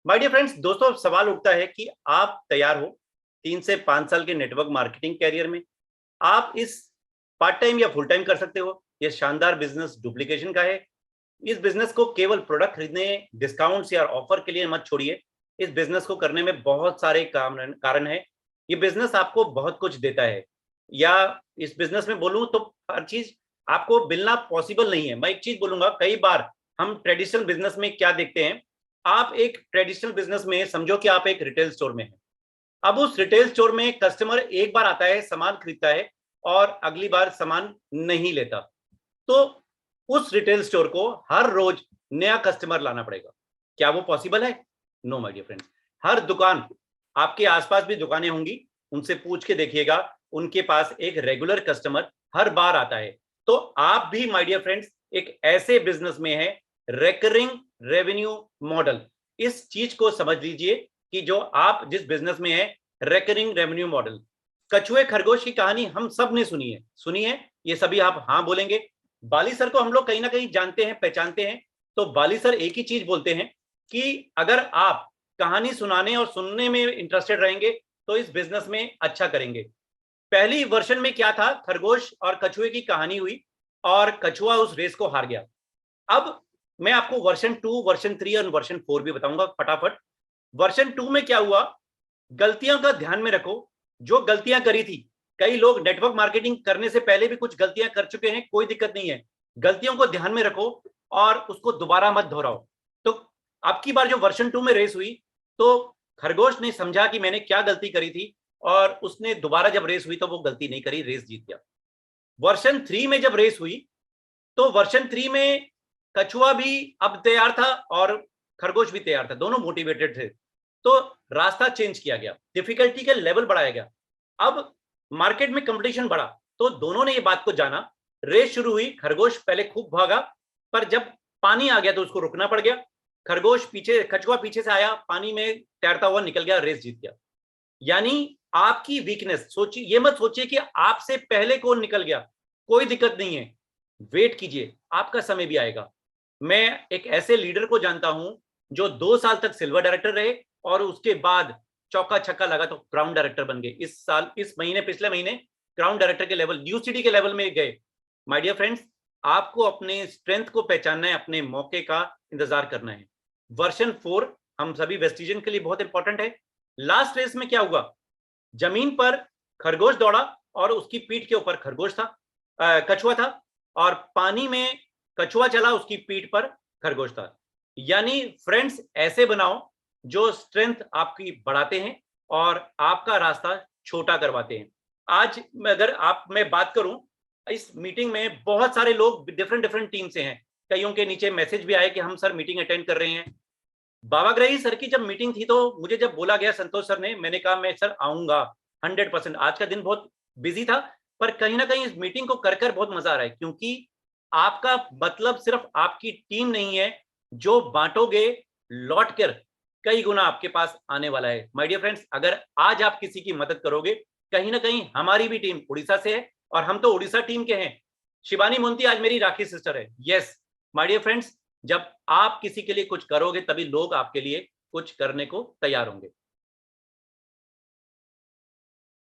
S3: माय डियर फ्रेंड्स, दोस्तों सवाल उठता है कि आप तैयार हो 3 से 5 साल के नेटवर्क मार्केटिंग कैरियर में? आप इस पार्ट टाइम या फुल टाइम कर सकते हो। यह शानदार बिजनेस डुप्लीकेशन का है। इस बिजनेस को केवल प्रोडक्ट खरीदने, डिस्काउंट्स या ऑफर के लिए मत छोड़िए। इस बिजनेस को करने में बहुत सारे कारण है। ये बिजनेस आपको बहुत कुछ देता है, या इस बिजनेस में बोलूं तो हर चीज आपको मिलना पॉसिबल नहीं है। मैं एक चीज बोलूंगा, कई बार हम ट्रेडिशनल बिजनेस में क्या देखते हैं, आप एक ट्रेडिशनल बिजनेस में समझो कि आप एक रिटेल स्टोर में हैं। अब उस रिटेल स्टोर में कस्टमर एक बार आता है, सामान खरीदता है और अगली बार सामान नहीं लेता, तो उस रिटेल स्टोर को हर रोज नया कस्टमर लाना पड़ेगा। क्या वो पॉसिबल है? No my dear friends. हर दुकान, आपके आसपास भी दुकानें होंगी, उनसे पूछ के देखिएगा, उनके पास एक रेगुलर कस्टमर हर बार आता है। तो आप भी माय डियर फ्रेंड्स एक ऐसे बिजनेस में है, रिकरिंग रेवेन्यू मॉडल। इस चीज को समझ लीजिए कि जो आप जिस बिजनेस में है, रिकरिंग रेवेन्यू मॉडल। कछुए खरगोश की कहानी हम सब ने सुनी है, ये सभी आप हाँ बोलेंगे। बाली सर को हम लोग कहीं ना कहीं जानते हैं, पहचानते हैं। तो बाली सर एक ही चीज बोलते हैं कि अगर आप कहानी सुनाने और सुनने में इंटरेस्टेड रहेंगे तो इस बिजनेस में अच्छा करेंगे। पहली वर्षन में क्या था, खरगोश और कछुए की कहानी हुई और कछुआ उस रेस को हार गया। अब मैं आपको वर्षन 2, वर्षन 3 और वर्षन 4 भी बताऊंगा फटाफट। वर्षन 2 में क्या हुआ, गलतियों का ध्यान में रखो। जो गलतियां करी थी, कई लोग नेटवर्क मार्केटिंग करने से पहले भी कुछ गलतियां कर चुके हैं, कोई दिक्कत नहीं है। गलतियों को ध्यान में रखो और उसको दोबारा मत दोहराओ। तो अब की बार जो वर्षन 2 में रेस हुई, तो खरगोश ने समझा कि मैंने क्या गलती करी थी और उसने दोबारा जब रेस हुई तो वो गलती नहीं करी, रेस जीत गया। वर्षन 3 में जब रेस हुई तो वर्षन 3 में कछुआ भी अब तैयार था और खरगोश भी तैयार था, दोनों मोटिवेटेड थे। तो रास्ता चेंज किया गया, डिफिकल्टी का लेवल बढ़ाया गया। अब मार्केट में कंपटीशन बढ़ा तो दोनों ने ये बात को जाना। रेस शुरू हुई, खरगोश पहले खूब भागा, पर जब पानी आ गया तो उसको रुकना पड़ गया। कछुआ पीछे से आया, पानी में तैरता हुआ निकल गया, रेस जीत गया। यानी आपकी वीकनेस सोचिए, ये मत सोचिए कि आपसे पहले कौन निकल गया, कोई दिक्कत नहीं है, वेट कीजिए, आपका समय भी आएगा। मैं एक ऐसे लीडर को जानता हूं जो 2 साल तक सिल्वर डायरेक्टर रहे और उसके बाद चौका छक्का लगा तो क्राउन डायरेक्टर बन गए। पिछले महीने क्राउन डायरेक्टर के लेवल, यूसीडी के लेवल में गए। माय डियर फ्रेंड्स, आपको अपने स्ट्रेंथ को पहचानना है, अपने मौके का इंतजार करना है। वर्षन 4 हम सभी वेस्टिजन के लिए बहुत इंपॉर्टेंट है। लास्ट रेस में क्या हुआ, जमीन पर खरगोश दौड़ा और उसकी पीठ के ऊपर कछुआ था, और पानी में कछुआ चला, उसकी पीठ पर खरगोश था। यानी फ्रेंड्स, ऐसे बनाओ जो स्ट्रेंथ आपकी बढ़ाते हैं और आपका रास्ता छोटा करवाते हैं। आज मैं बात करूं, इस मीटिंग में बहुत सारे लोग डिफरेंट टीम से हैं। कईयों के नीचे मैसेज भी आए कि हम सर मीटिंग अटेंड कर रहे हैं। बाबाग्रही सर की जब मीटिंग थी तो मुझे जब बोला गया संतोष सर ने, मैंने कहा मैं सर आऊंगा 100%। आज का दिन बहुत बिजी था, पर कहीं ना कहीं इस मीटिंग को कर बहुत मजा आ रहा है, क्योंकि आपका मतलब सिर्फ आपकी टीम नहीं है, जो बांटोगे लौट कर कई गुना आपके पास आने वाला है। माय डियर फ्रेंड्स, अगर आज आप किसी की मदद करोगे, कहीं ना कहीं हमारी भी टीम उड़ीसा से है और हम तो उड़ीसा टीम के हैं। शिवानी मोंती आज मेरी राखी सिस्टर है। यस माय डियर फ्रेंड्स, जब आप किसी के लिए कुछ करोगे तभी लोग आपके लिए कुछ करने को तैयार होंगे।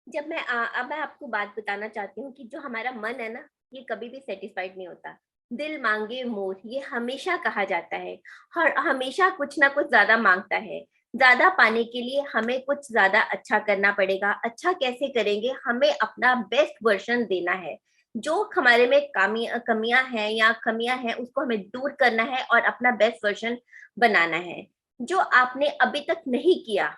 S2: अब मैं आपको बात बताना चाहती हूँ कि जो हमारा मन है ना, ये कभी भी सेटिस्फाइड नहीं होता। दिल मांगे मोर, ये हमेशा कहा जाता है, और हमेशा कुछ ना कुछ ज्यादा मांगता है। ज्यादा पाने के लिए हमें कुछ ज्यादा अच्छा करना पड़ेगा। अच्छा कैसे करेंगे, हमें अपना बेस्ट वर्जन देना है। जो हमारे में कमियां हैं उसको हमें दूर करना है और अपना बेस्ट वर्जन बनाना है। जो आपने अभी तक नहीं किया,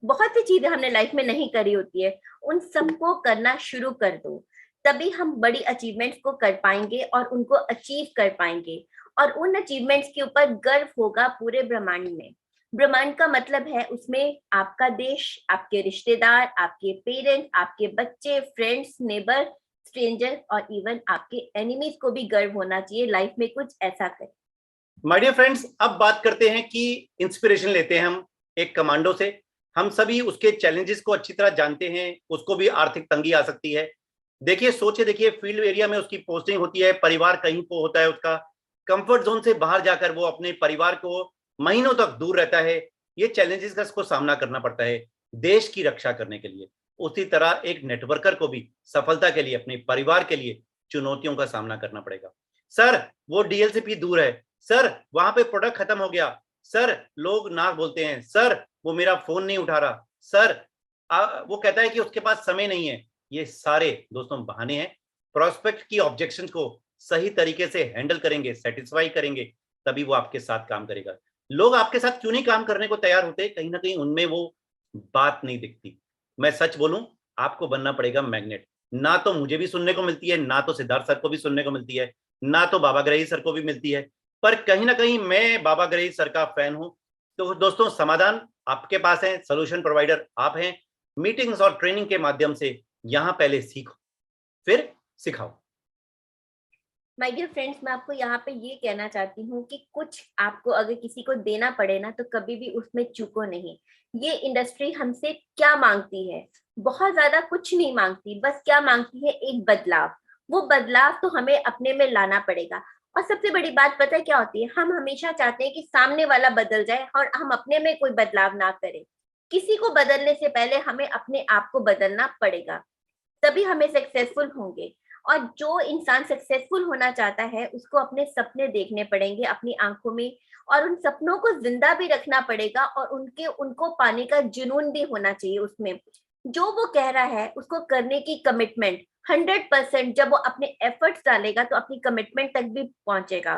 S2: बहुत सी चीजें हमने लाइफ में नहीं करी होती है, उन सबको करना शुरू कर दो, तभी हम बड़ी अचीवमेंट्स को कर पाएंगे और उनको अचीव कर पाएंगे। और उन अचीवमेंट्स के ऊपर गर्व होगा पूरे ब्रह्मांड में। ब्रह्मांड का मतलब है उसमें आपका देश, आपके रिश्तेदार, आपके पेरेंट्स, आपके बच्चे, फ्रेंड्स, नेबर, स्ट्रेंजर और इवन आपके एनिमीज को भी गर्व होना चाहिए लाइफ में कुछ ऐसा करें।
S3: माय डियर फ्रेंड्स, अब बात करते हैं कि इंस्पिरेशन लेते हैं हम एक कमांडो से। हम सभी उसके चैलेंजेस को अच्छी तरह जानते हैं, उसको भी आर्थिक तंगी आ सकती है। देखिए, सोचिए, देखिए फील्ड एरिया में उसकी पोस्टिंग होती है, परिवार कहीं पे होता है, उसका कंफर्ट जोन से बाहर जाकर वो अपने परिवार को महीनों तक दूर रहता है। ये चैलेंजेस का उसको सामना करना पड़ता है देश की रक्षा करने के लिए। उसी तरह एक नेटवर्कर को भी सफलता के लिए, अपने परिवार के लिए चुनौतियों का सामना करना पड़ेगा। सर, वो डीएलसीपी दूर है, सर वहां पे प्रोडक्ट खत्म हो गया, सर लोग ना बोलते हैं, सर वो मेरा फोन नहीं उठा रहा, सर वो कहता है कि उसके पास समय नहीं है। ये सारे दोस्तों बहाने हैं। प्रोस्पेक्ट की ऑब्जेक्शन को सही तरीके से हैंडल करेंगे, सेटिस्फाई करेंगे, तभी वो आपके साथ काम करेगा। लोग आपके साथ क्यों नहीं काम करने को तैयार होते? कहीं ना कहीं उनमें वो बात नहीं दिखती। मैं सच बोलूं, आपको बनना पड़ेगा मैग्नेट। ना तो मुझे भी सुनने को मिलती है, ना तो सिद्धार्थ सर को भी सुनने को मिलती है, ना तो बाबा ग्रही सर को भी मिलती है, पर कहीं ना कहीं मैं बाबा ग्रही सर का फैन हूं। तो दोस्तों, समाधान आपके पास है, सोल्यूशन प्रोवाइडर आप हैं। मीटिंग्स और ट्रेनिंग के माध्यम से यहां पहले सीखो, फिर सिखाओ।
S2: माय डियर फ्रेंड्स, मैं आपको यहाँ पे ये कहना चाहती हूँ कि कुछ आपको अगर किसी को देना पड़े ना, तो कभी भी उसमें चूको नहीं। ये इंडस्ट्री हमसे क्या मांगती है? बहुत ज्यादा कुछ नहीं मांगती, बस क्या मांगती है? एक बदलाव। वो बदलाव तो हमें अपने में लाना पड़ेगा। और सबसे बड़ी बात पता है क्या होती है? हम हमेशा चाहते हैं कि सामने वाला बदल जाए और हम अपने में कोई बदलाव ना करें। किसी को बदलने से पहले हमें अपने आप को बदलना पड़ेगा, तभी हमें सक्सेसफुल होंगे। और जो इंसान सक्सेसफुल होना चाहता है, उसको अपने सपने देखने पड़ेंगे अपनी आंखों में, और उन सपनों को जिंदा भी रखना पड़ेगा, और उनको पाने का जुनून भी होना चाहिए उसमें। जो वो कह रहा है उसको करने की कमिटमेंट 100%, जब वो अपने एफर्ट्स डालेगा तो अपनी कमिटमेंट तक भी पहुंचेगा।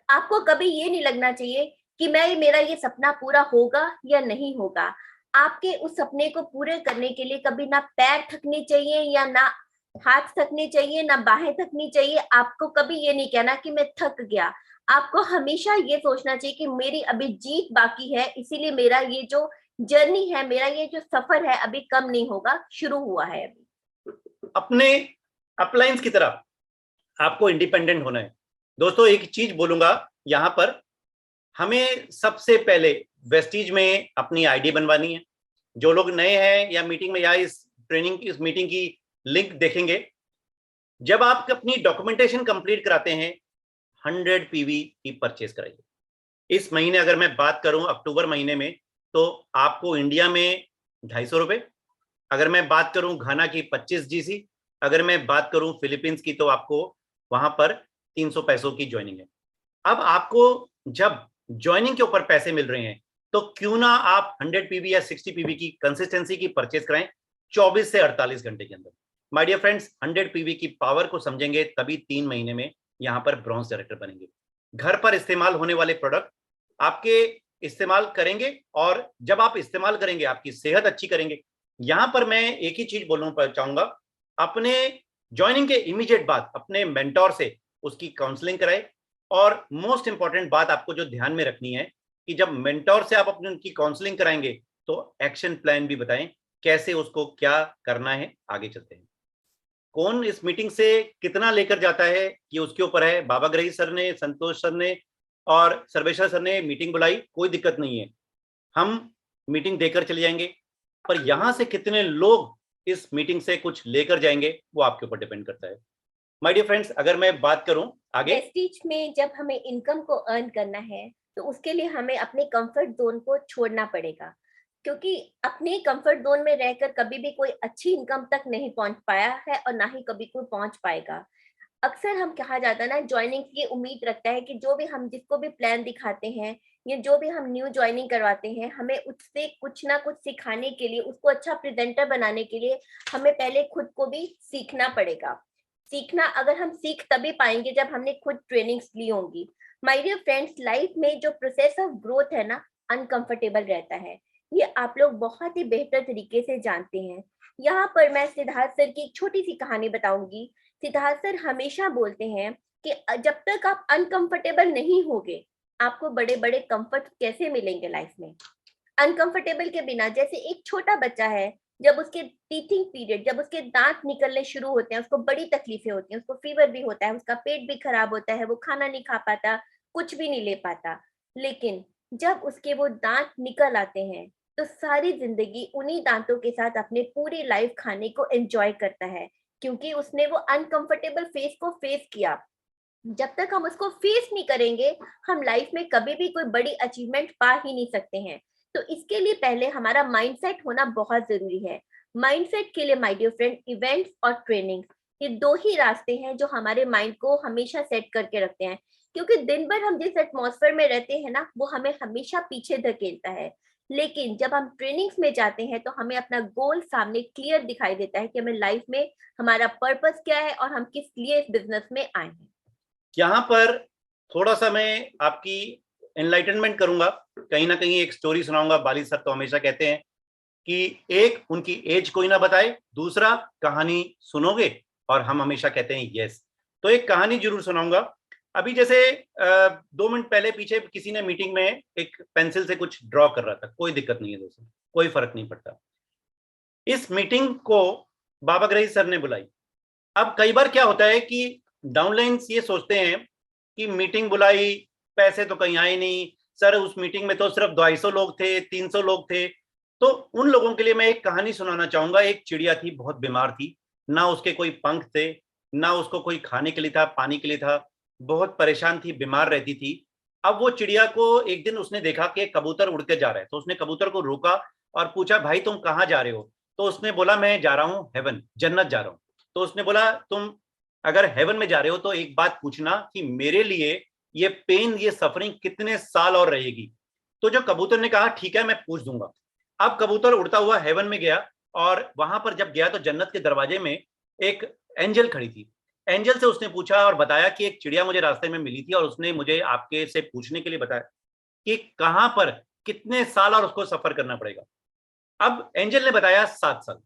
S2: आपको कभी ये नहीं लगना चाहिए कि मेरा ये सपना पूरा होगा या नहीं होगा। आपके उस सपने को पूरे करने के लिए कभी ना पैर थकने चाहिए, या ना हाथ थकने चाहिए, ना बाहें थकनी चाहिए। आपको कभी ये नहीं कहना कि मैं थक गया। आपको हमेशा ये सोचना चाहिए कि मेरी अभी जीत बाकी है, इसीलिए मेरा ये जो जर्नी है, मेरा ये जो सफर है, अभी कम नहीं होगा, शुरू हुआ है अभी।
S3: अपने अपलाइंस की तरह आपको इंडिपेंडेंट होना है। दोस्तों, एक चीज बोलूंगा यहां पर, हमें सबसे पहले वेस्टीज में अपनी आईडी बनवानी है। जो लोग नए हैं या मीटिंग में या इस मीटिंग की लिंक देखेंगे, जब आप अपनी डॉक्यूमेंटेशन कंप्लीट कराते हैं, 100 पीवी की परचेज कराइए। इस महीने अगर मैं बात करूं अक्टूबर महीने में, तो आपको इंडिया में 250 रुपए, अगर मैं बात करूं घाना की 25 जीसी, अगर मैं बात करूं फिलीपींस की, तो आपको वहां पर 300 पैसों की ज्वाइनिंग है। अब आपको जब ज्वाइनिंग के ऊपर पैसे मिल रहे हैं, तो क्यों ना आप 100 पीवी या 60 पीवी की कंसिस्टेंसी की परचेज कराएं 24 से 48 घंटे के अंदर। माय डियर फ्रेंड्स, 100 पीवी की पावर को समझेंगे तभी 3 महीने में यहां पर ब्रॉन्ज डायरेक्टर बनेंगे। घर पर इस्तेमाल होने वाले प्रोडक्ट आपके इस्तेमाल करेंगे, और जब आप इस्तेमाल करेंगे आपकी सेहत अच्छी करेंगे। यहां पर मैं एक ही चीज बोलना चाहूंगा, अपने ज्वाइनिंग के इमीडिएट बाद अपने मेंटोर से उसकी काउंसलिंग कराए। और मोस्ट इंपॉर्टेंट बात आपको जो ध्यान में रखनी है कि जब मेंटोर से आप अपनी उनकी काउंसलिंग कराएंगे, तो एक्शन प्लान भी बताएं, कैसे उसको क्या करना है। आगे चलते हैं। कौन इस मीटिंग से कितना लेकर जाता है, ये उसके ऊपर है। बाबा ग्रही सर ने, संतोष सर ने और सर्वेश्वर सर ने मीटिंग बुलाई, कोई दिक्कत नहीं है, हम मीटिंग देकर चले जाएंगे। पर यहां से कितने लोग इस मीटिंग से कुछ लेकर जाएंगे, वो आपके ऊपर डिपेंड करता है। माय डियर फ्रेंड्स, अगर मैं बात करूं आगे,
S2: वेस्टीज में जब हमें इनकम को अर्न करना है, तो उसके लिए हमें अपने कंफर्ट जोन को छोड़ना पड़ेगा। क्योंकि अपने कंफर्ट जोन में रहकर कभी भी कोई अच्छी इनकम तक नहीं पहुंच पाया है, और ना ही कभी कोई पहुंच पाएगा। अक्सर हम कहा जाता है ना, ज्वाइनिंग की उम्मीद रखता है कि जो भी हम जिसको भी प्लान दिखाते हैं, या जो भी हम न्यू ज्वाइनिंग करवाते हैं, हमें उससे कुछ ना कुछ सिखाने के लिए, उसको अच्छा प्रेजेंटर बनाने के लिए हमें पहले खुद को भी सीखना पड़ेगा। सीखना अगर हम सीख तभी पाएंगे जब हमने खुद ट्रेनिंग्स ली होंगी। माय डियर फ्रेंड्स, लाइफ में जो प्रोसेस ऑफ ग्रोथ है ना, अनकंफर्टेबल रहता है। ये आप लोग बहुत ही बेहतर तरीके से जानते हैं। यहाँ पर मैं सिद्धार्थ सर की एक छोटी सी कहानी बताऊंगी। सिद्धार्थ सर हमेशा बोलते हैं कि जब तक आप अनकंफर्टेबल नहीं होगे, आपको बड़े बड़े कंफर्ट कैसे मिलेंगे लाइफ में। अनकंफर्टेबल के बिना, जैसे एक छोटा बच्चा है, जब उसके टीथिंग पीरियड, जब उसके दांत निकलने शुरू होते हैं, उसको बड़ी तकलीफें होती हैं, उसको फीवर भी होता है, उसका पेट भी खराब होता है, वो खाना नहीं खा पाता, कुछ भी नहीं ले पाता। लेकिन जब उसके वो दांत निकल आते हैं, तो सारी जिंदगी उन्हीं दांतों के साथ अपने पूरी लाइफ खाने को एंजॉय करता है। क्योंकि उसने वो अनकंफर्टेबल फेस को फेस किया। जब तक हम उसको फेस नहीं करेंगे, हम लाइफ में कभी भी कोई बड़ी अचीवमेंट पा ही नहीं सकते हैं। तो इसके लिए पहले हमारा माइंडसेट होना बहुत जरूरी है। माइंडसेट के लिए माय डियर फ्रेंड, इवेंट्स और ट्रेनिंग, ये दो ही रास्ते हैं जो हमारे माइंड को हमेशा सेट करके रखते हैं। क्योंकि दिन भर हम जिस एटमॉस्फेयर में रहते हैं ना, वो हमें हमेशा पीछे धकेलता है। लेकिन जब हम ट्रेनिंग्स में जाते हैं तो हमें अपना गोल सामने क्लियर दिखाई देता है कि हमें लाइफ में हमारा पर्पस क्या है और हम किस लिए इस बिजनेस में आए हैं।
S3: यहाँ पर थोड़ा सा मैं आपकी एनलाइटनमेंट करूंगा, कहीं ना कहीं एक स्टोरी सुनाऊंगा। बाली सर तो हमेशा कहते हैं कि एक उनकी एज कोई ना बताए, दूसरा कहानी सुनोगे, और हम हमेशा कहते हैं यस। तो एक कहानी जरूर सुनाऊंगा। अभी जैसे 2 मिनट पहले पीछे किसी ने मीटिंग में एक पेंसिल से कुछ ड्रॉ कर रहा था, कोई दिक्कत नहीं है दोस्तों, कोई फर्क नहीं पड़ता। इस मीटिंग को बाबा ग्रही सर ने बुलाई। अब कई बार क्या होता है कि डाउनलाइंस ये सोचते हैं कि मीटिंग बुलाई, पैसे तो कहीं आए नहीं, सर उस मीटिंग में तो सिर्फ 250 लोग थे, 300 लोग थे। तो उन लोगों के लिए मैं एक कहानी सुनाना चाहूंगा। एक चिड़िया थी, बहुत बीमार थी, ना उसके कोई पंख थे, ना उसको कोई खाने के लिए था, पानी के लिए था, बहुत परेशान थी, बीमार रहती थी। अब वो चिड़िया को एक दिन उसने देखा कि कबूतर उड़ के जा रहा है, तो उसने कबूतर को रोका और पूछा, भाई तुम कहाँ जा रहे हो? तो उसने बोला, मैं जा रहा हूँ हेवन, जन्नत जा रहा हूँ। तो उसने बोला, तुम अगर हेवन में जा रहे हो तो एक बात पूछना कि मेरे लिए ये पेन, ये सफरिंग कितने साल और रहेगी? तो जो कबूतर ने कहा, ठीक है मैं पूछ दूंगा। अब कबूतर उड़ता हुआ हेवन में गया, और वहां पर जब गया तो जन्नत के दरवाजे में एक एंजल खड़ी थी। एंजल से उसने पूछा और बताया कि एक चिड़िया मुझे रास्ते में मिली थी और उसने मुझे आपके से पूछने के लिए बताया कि कहां पर कितने साल और उसको सफर करना पड़ेगा। अब एंजल ने बताया 7 साल।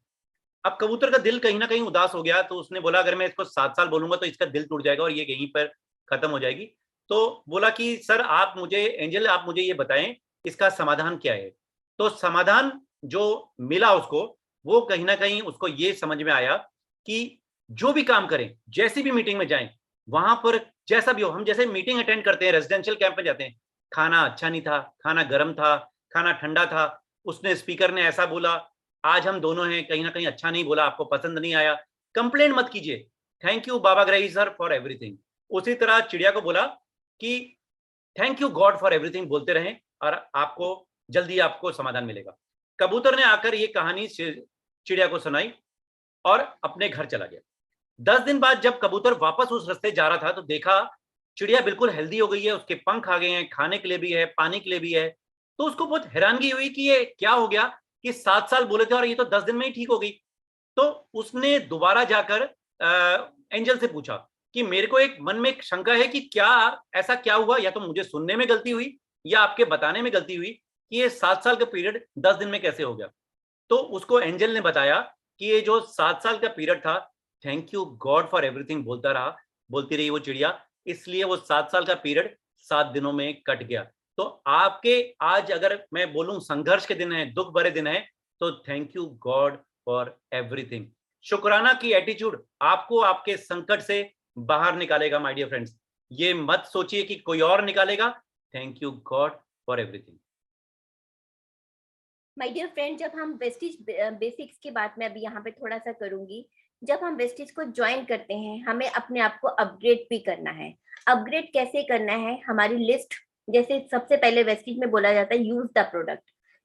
S3: अब कबूतर का दिल कहीं ना कहीं उदास हो गया, तो उसने बोला, अगर मैं इसको 7 साल बोलूंगा तो इसका दिल टूट जाएगा और ये यहीं पर खत्म हो जाएगी। तो बोला कि सर आप मुझे, एंजल आप मुझे ये बताएं इसका समाधान क्या है। तो समाधान जो मिला उसको, वो कहीं ना कहीं उसको ये समझ में आया कि जो भी काम करें, जैसी भी मीटिंग में जाएं, वहां पर जैसा भी हो, हम जैसे मीटिंग अटेंड करते हैं, रेजिडेंशियल कैंप में जाते हैं, खाना अच्छा नहीं था, खाना गर्म था, खाना ठंडा था, उसने स्पीकर ने ऐसा बोला, आज हम दोनों हैं, कहीं ना कहीं अच्छा नहीं बोला, आपको पसंद नहीं आया, कंप्लेंट मत कीजिए, thank you Baba Grahi sir for everything. उसी तरह चिड़िया को बोला कि thank you God for everything बोलते रहें और आपको जल्दी आपको समाधान मिलेगा। कबूतर ने आकर ये कहानी चिड़िया को सुनाई और अपने घर चला गया। 10 दिन बाद जब कबूतर वापस उस रास्ते जा रहा था तो देखा चिड़िया बिल्कुल हेल्दी हो गई है, उसके पंख आ गए हैं, खाने के लिए भी है, पानी के लिए भी है। तो उसको बहुत हैरानगी हुई कि ये क्या हो गया कि 7 साल बोले थे और ये तो 10 दिन में ही ठीक हो गई। तो उसने दोबारा जाकर एंजल से पूछा कि मेरे को एक मन में एक शंका है कि क्या ऐसा क्या हुआ, या तो मुझे सुनने में गलती हुई या आपके बताने में गलती हुई कि ये 7 साल का पीरियड 10 दिन में कैसे हो गया। तो उसको एंजल ने बताया कि ये जो 7 साल का पीरियड था, thank you God for everything बोलता रहा, बोलती रही वो चिड़िया, इसलिए वो 7 साल का पीरियड 7 दिनों में कट गया। तो आपके आज अगर मैं बोलूं संघर्ष के दिन है, दुख भरे दिन है, तो thank you God for everything. शुक्राना की एटीट्यूड आपको आपके संकट से बाहर निकालेगा माय डियर फ्रेंड्स। ये मत सोचिए कि कोई और निकालेगा। Thank you God for everything.
S2: My dear friend, जब हम वेस्टिज बेसिक्स की बात मैं अभी यहाँ पे थोड़ा सा करूंगी। जब हम वेस्टिज को ज्वाइन करते हैं, हमें अपने आप को अपग्रेड भी करना है। अपग्रेड कैसे करना है? हमारी लिस्ट, जैसे सबसे पहले वेस्टिज में बोला जाता है यूज द प्रोडक्ट,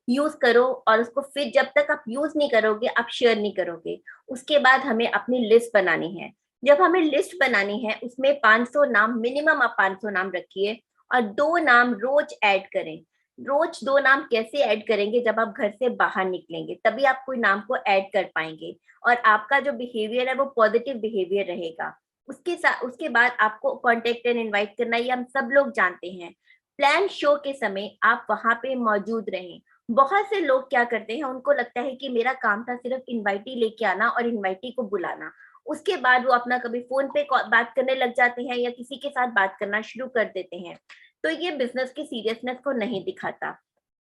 S2: यूज करो, और उसको फिर जब तक आप यूज नहीं करोगे आप शेयर नहीं करोगे। उसके बाद हमें अपनी लिस्ट बनानी है। जब हमें लिस्ट बनानी है उसमें 500 नाम, मिनिमम आप 500 नाम रखिए, और 2 नाम रोज ऐड करें। रोज 2 नाम कैसे ऐड करेंगे? जब आप घर से बाहर निकलेंगे तभी आप कोई नाम को ऐड कर पाएंगे, और आपका जो बिहेवियर है वो पॉजिटिव बिहेवियर रहेगा। उसके बाद आपको कॉन्टेक्ट एंड इनवाइट करना, ये हम सब लोग जानते हैं। प्लान शो के समय आप वहां पे मौजूद रहें। बहुत से लोग क्या करते हैं, उनको लगता है कि मेरा काम था सिर्फ इनवाइटी लेके आना और इनवाइटी को बुलाना। उसके बाद वो अपना कभी फोन पे बात करने लग जाते हैं या किसी के साथ बात करना शुरू कर देते हैं। तो ये बिजनेस की सीरियसनेस को नहीं दिखाता।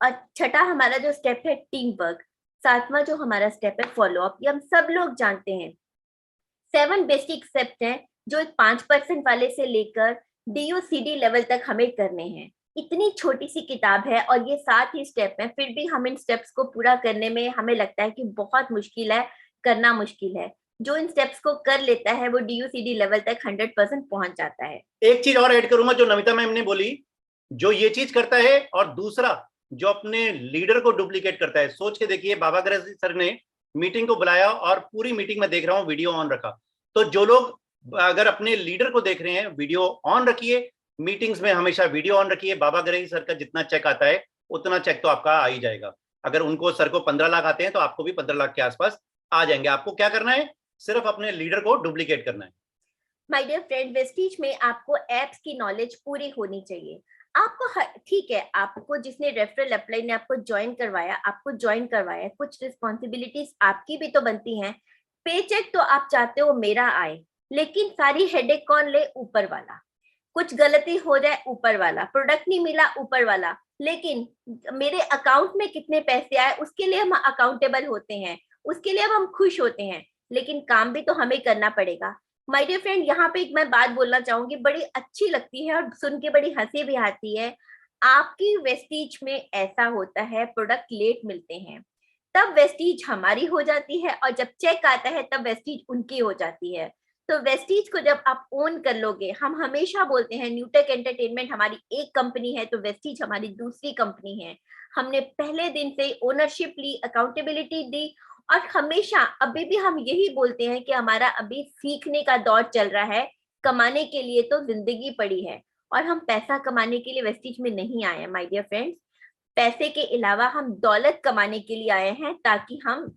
S2: और छठा हमारा जो स्टेप है टीम वर्क। 7वां जो हमारा स्टेप है फॉलो अप। ये हम सब लोग जानते हैं। 7 बेसिक स्टेप्स हैं जो 5% वाले से लेकर DOCD लेवल तक हमें करने हैं। इतनी छोटी सी किताब है और ये 7 ही स्टेप हैं, फिर भी हम इन स्टेप्स को पूरा करने में हमें लगता है कि बहुत मुश्किल है, करना मुश्किल है। जो इन स्टेप्स को कर लेता है वो DUCD लेवल तक 100% पहुंच जाता है।
S3: एक चीज और ऐड करूंगा जो नमिता मैम ने बोली, जो ये चीज करता है और दूसरा जो अपने लीडर को डुप्लीकेट करता है। सोच के देखिए, बाबा ग्रेसी सर ने मीटिंग को बुलाया और पूरी मीटिंग में देख रहा हूं वीडियो ऑन रखा। तो जो लोग अगर अपने लीडर को देख रहे हैं, वीडियो ऑन रखिए, मीटिंग्स में हमेशा वीडियो ऑन रखिए। बाबा ग्रेसी सर का जितना चेक आता है उतना चेक तो आपका आ ही जाएगा। अगर उनको सर को 15 लाख आते हैं तो आपको भी 15 लाख के आसपास आ जाएंगे। आपको क्या करना है, सिर्फ अपने लीडर को डुप्लीकेट करना है।
S2: माय डियर फ्रेंड, वेस्टीज में आपको एप्स की नॉलेज पूरी होनी चाहिए। आपको ठीक है, आपको जिसने रेफरल अप्लाई ने आपको ज्वाइन करवाया, कुछ रिस्पॉन्सिबिलिटीज आपकी भी तो बनती हैं। पे चेक तो आप चाहते हो मेरा आए, लेकिन सारी हेडेक कौन ले? ऊपर वाला। कुछ गलती हो जाए, ऊपर वाला। प्रोडक्ट नहीं मिला, ऊपर वाला। लेकिन मेरे अकाउंट में कितने पैसे आए उसके लिए हम अकाउंटेबल होते हैं, उसके लिए हम खुश होते हैं, लेकिन काम भी तो हमें करना पड़ेगा। माय डियर फ्रेंड, यहाँ पे एक मैं बात बोलना चाहूंगी, बड़ी अच्छी लगती है और सुन के बड़ी हंसी भी आती है। आपकी वेस्टीज में ऐसा होता है, प्रोडक्ट लेट मिलते हैं, तब वेस्टीज हमारी हो जाती है, और जब चेक आता है तब वेस्टीज उनकी हो जाती है। तो वेस्टीज को जब आप ओन कर लोगे, हम हमेशा बोलते हैं न्यूटेक एंटरटेनमेंट हमारी एक कंपनी है तो वेस्टीज हमारी दूसरी कंपनी है। हमने पहले दिन से ओनरशिप ली, अकाउंटेबिलिटी दी, और हमेशा अभी भी हम यही बोलते हैं कि हमारा अभी सीखने का दौर चल रहा है, कमाने के लिए तो जिंदगी पड़ी है, और हम पैसा कमाने के लिए वेस्टीज में नहीं आए हैं माय डियर फ्रेंड्स। पैसे के अलावा हम दौलत कमाने के लिए आए हैं, ताकि हम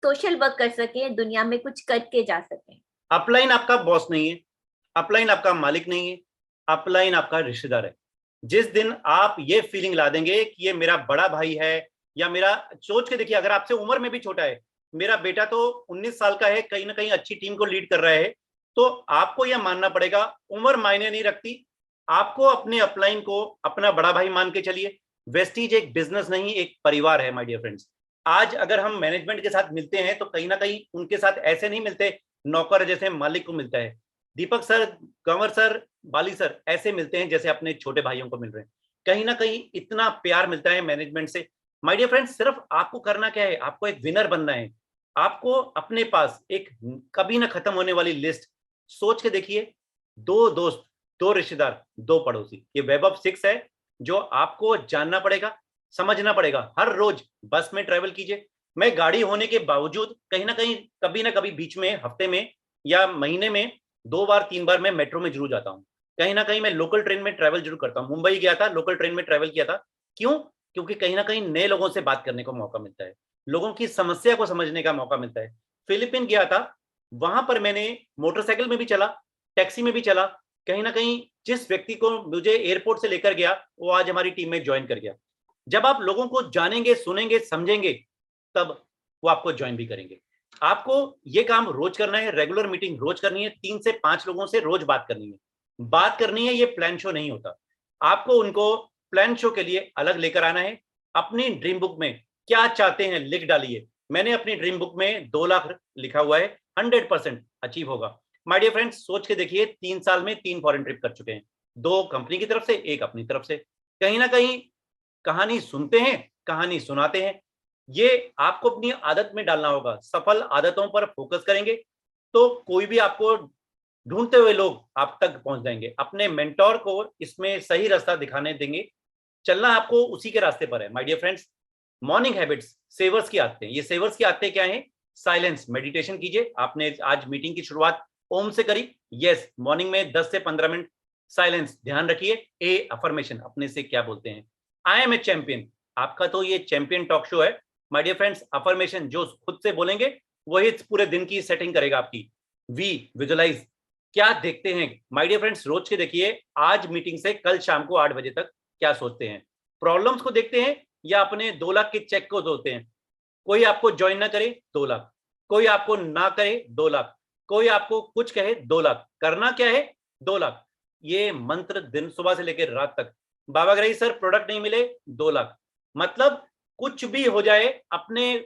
S2: सोशल वर्क कर सकें, दुनिया में कुछ करके जा सकें।
S3: अपलाइन आपका बॉस नहीं है, अपलाइन आपका मालिक नहीं है, अपलाइन आपका रिश्तेदार है। जिस दिन आप ये फीलिंग ला देंगे कि ये मेरा बड़ा भाई है, या मेरा, सोच के देखिए, अगर आपसे उम्र में भी छोटा है, मेरा बेटा तो 19 साल का है, कहीं ना कहीं अच्छी टीम को लीड कर रहा है, तो आपको यह मानना पड़ेगा उम्र मायने नहीं रखती। आपको अपने अपलाइन को अपना बड़ा भाई मान के चलिए। वेस्टीज एक बिजनेस नहीं, एक परिवार है माय डियर फ्रेंड्स। आज अगर हम मैनेजमेंट के साथ मिलते हैं तो कहीं ना कहीं उनके साथ ऐसे नहीं मिलते नौकर जैसे मालिक को मिलता है। दीपक सर, कंवर सर, बाली सर ऐसे मिलते हैं जैसे अपने छोटे भाइयों को मिल रहे हैं। कहीं ना कहीं इतना प्यार मिलता है मैनेजमेंट से। माय डियर फ्रेंड्स, सिर्फ आपको करना क्या है, आपको एक विनर बनना है। आपको अपने पास एक कभी ना खत्म होने वाली लिस्ट, सोच के देखिए, 2 दोस्त, 2 रिश्तेदार, 2 पड़ोसी, ये वेब ऑफ 6 है जो आपको जानना पड़ेगा, समझना पड़ेगा। हर रोज बस में ट्रेवल कीजिए। मैं गाड़ी होने के बावजूद कहीं ना कभी बीच में, हफ्ते में या महीने में 2 बार 3 बार मैं मेट्रो में जरूर जाता हूँ। कहीं ना कहीं मैं लोकल ट्रेन में ट्रेवल जरूर करता हूँ। मुंबई गया था, लोकल ट्रेन में ट्रेवल किया था। क्यों? क्योंकि कहीं ना कहीं नए लोगों से बात करने को मौका मिलता है, लोगों की समस्या को समझने का मौका मिलता है। फिलीपीन गया था, वहां पर मैंने मोटरसाइकिल में भी चला, टैक्सी में भी चला। कहीं ना कहीं जिस व्यक्ति को मुझे एयरपोर्ट से लेकर गया वो आज हमारी टीम में ज्वाइन कर गया। जब आप लोगों को जानेंगे, सुनेंगे, समझेंगे, तब वो आपको ज्वाइन भी करेंगे। आपको ये काम रोज करना है, रेगुलर मीटिंग रोज करनी है, 3 से 5 लोगों से रोज बात करनी है। बात करनी है, ये प्लान शो नहीं होता। आपको उनको प्लान शो के लिए अलग लेकर आना है। अपनी ड्रीम बुक में क्या चाहते हैं लिख डालिए। मैंने अपनी ड्रीम बुक में 2 लाख लिखा हुआ है, 100% अचीव होगा। माय डियर फ्रेंड्स, सोच के देखिए, 3 साल में 3 फॉरेन ट्रिप कर चुके हैं, 2 कंपनी की तरफ से, 1 अपनी तरफ से। कहीं ना कहीं कहानी सुनते हैं, कहानी सुनाते हैं। ये आपको अपनी आदत में डालना होगा। सफल आदतों पर फोकस करेंगे तो कोई भी आपको ढूंढते हुए लोग आप तक पहुंच जाएंगे। अपने मेंटोर को इसमें सही रास्ता दिखाने देंगे, चलना आपको उसी के रास्ते पर है। My dear friends, morning habits, savers की आदतें। ये सेवर्स की आदतें क्या हैं? साइलेंस, मेडिटेशन कीजिए। आपने आज मीटिंग की शुरुआत ओम से करी, यस, मॉर्निंग में 10 से 15 मिनट साइलेंस, ध्यान रखिए। ए, अफर्मेशन, अपने से क्या बोलते हैं। आई एम ए चैंपियन, आपका तो ये चैंपियन टॉक शो है माय डियर फ्रेंड्स। अफर्मेशन जो खुद से बोलेंगे वही पूरे दिन की सेटिंग करेगा आपकी। वी, विजुअलाइज, क्या देखते हैं माय डियर फ्रेंड्स, रोज के देखिए, आज मीटिंग से कल शाम को 8 बजे तक क्या सोचते हैं। प्रॉब्लम्स को देखते हैं या अपने 2 लाख के चेक को सोचते हैं। कोई आपको ज्वाइन ना करे, 2 लाख, कोई आपको ना करे, 2 लाख, कोई आपको कुछ कहे, 2 लाख, करना क्या है, 2 लाख। ये मंत्र दिन सुबह से लेकर रात तक। बाबा ग्रेसी सर, प्रोडक्ट नहीं मिले, 2 लाख। मतलब कुछ भी हो जाए, अपने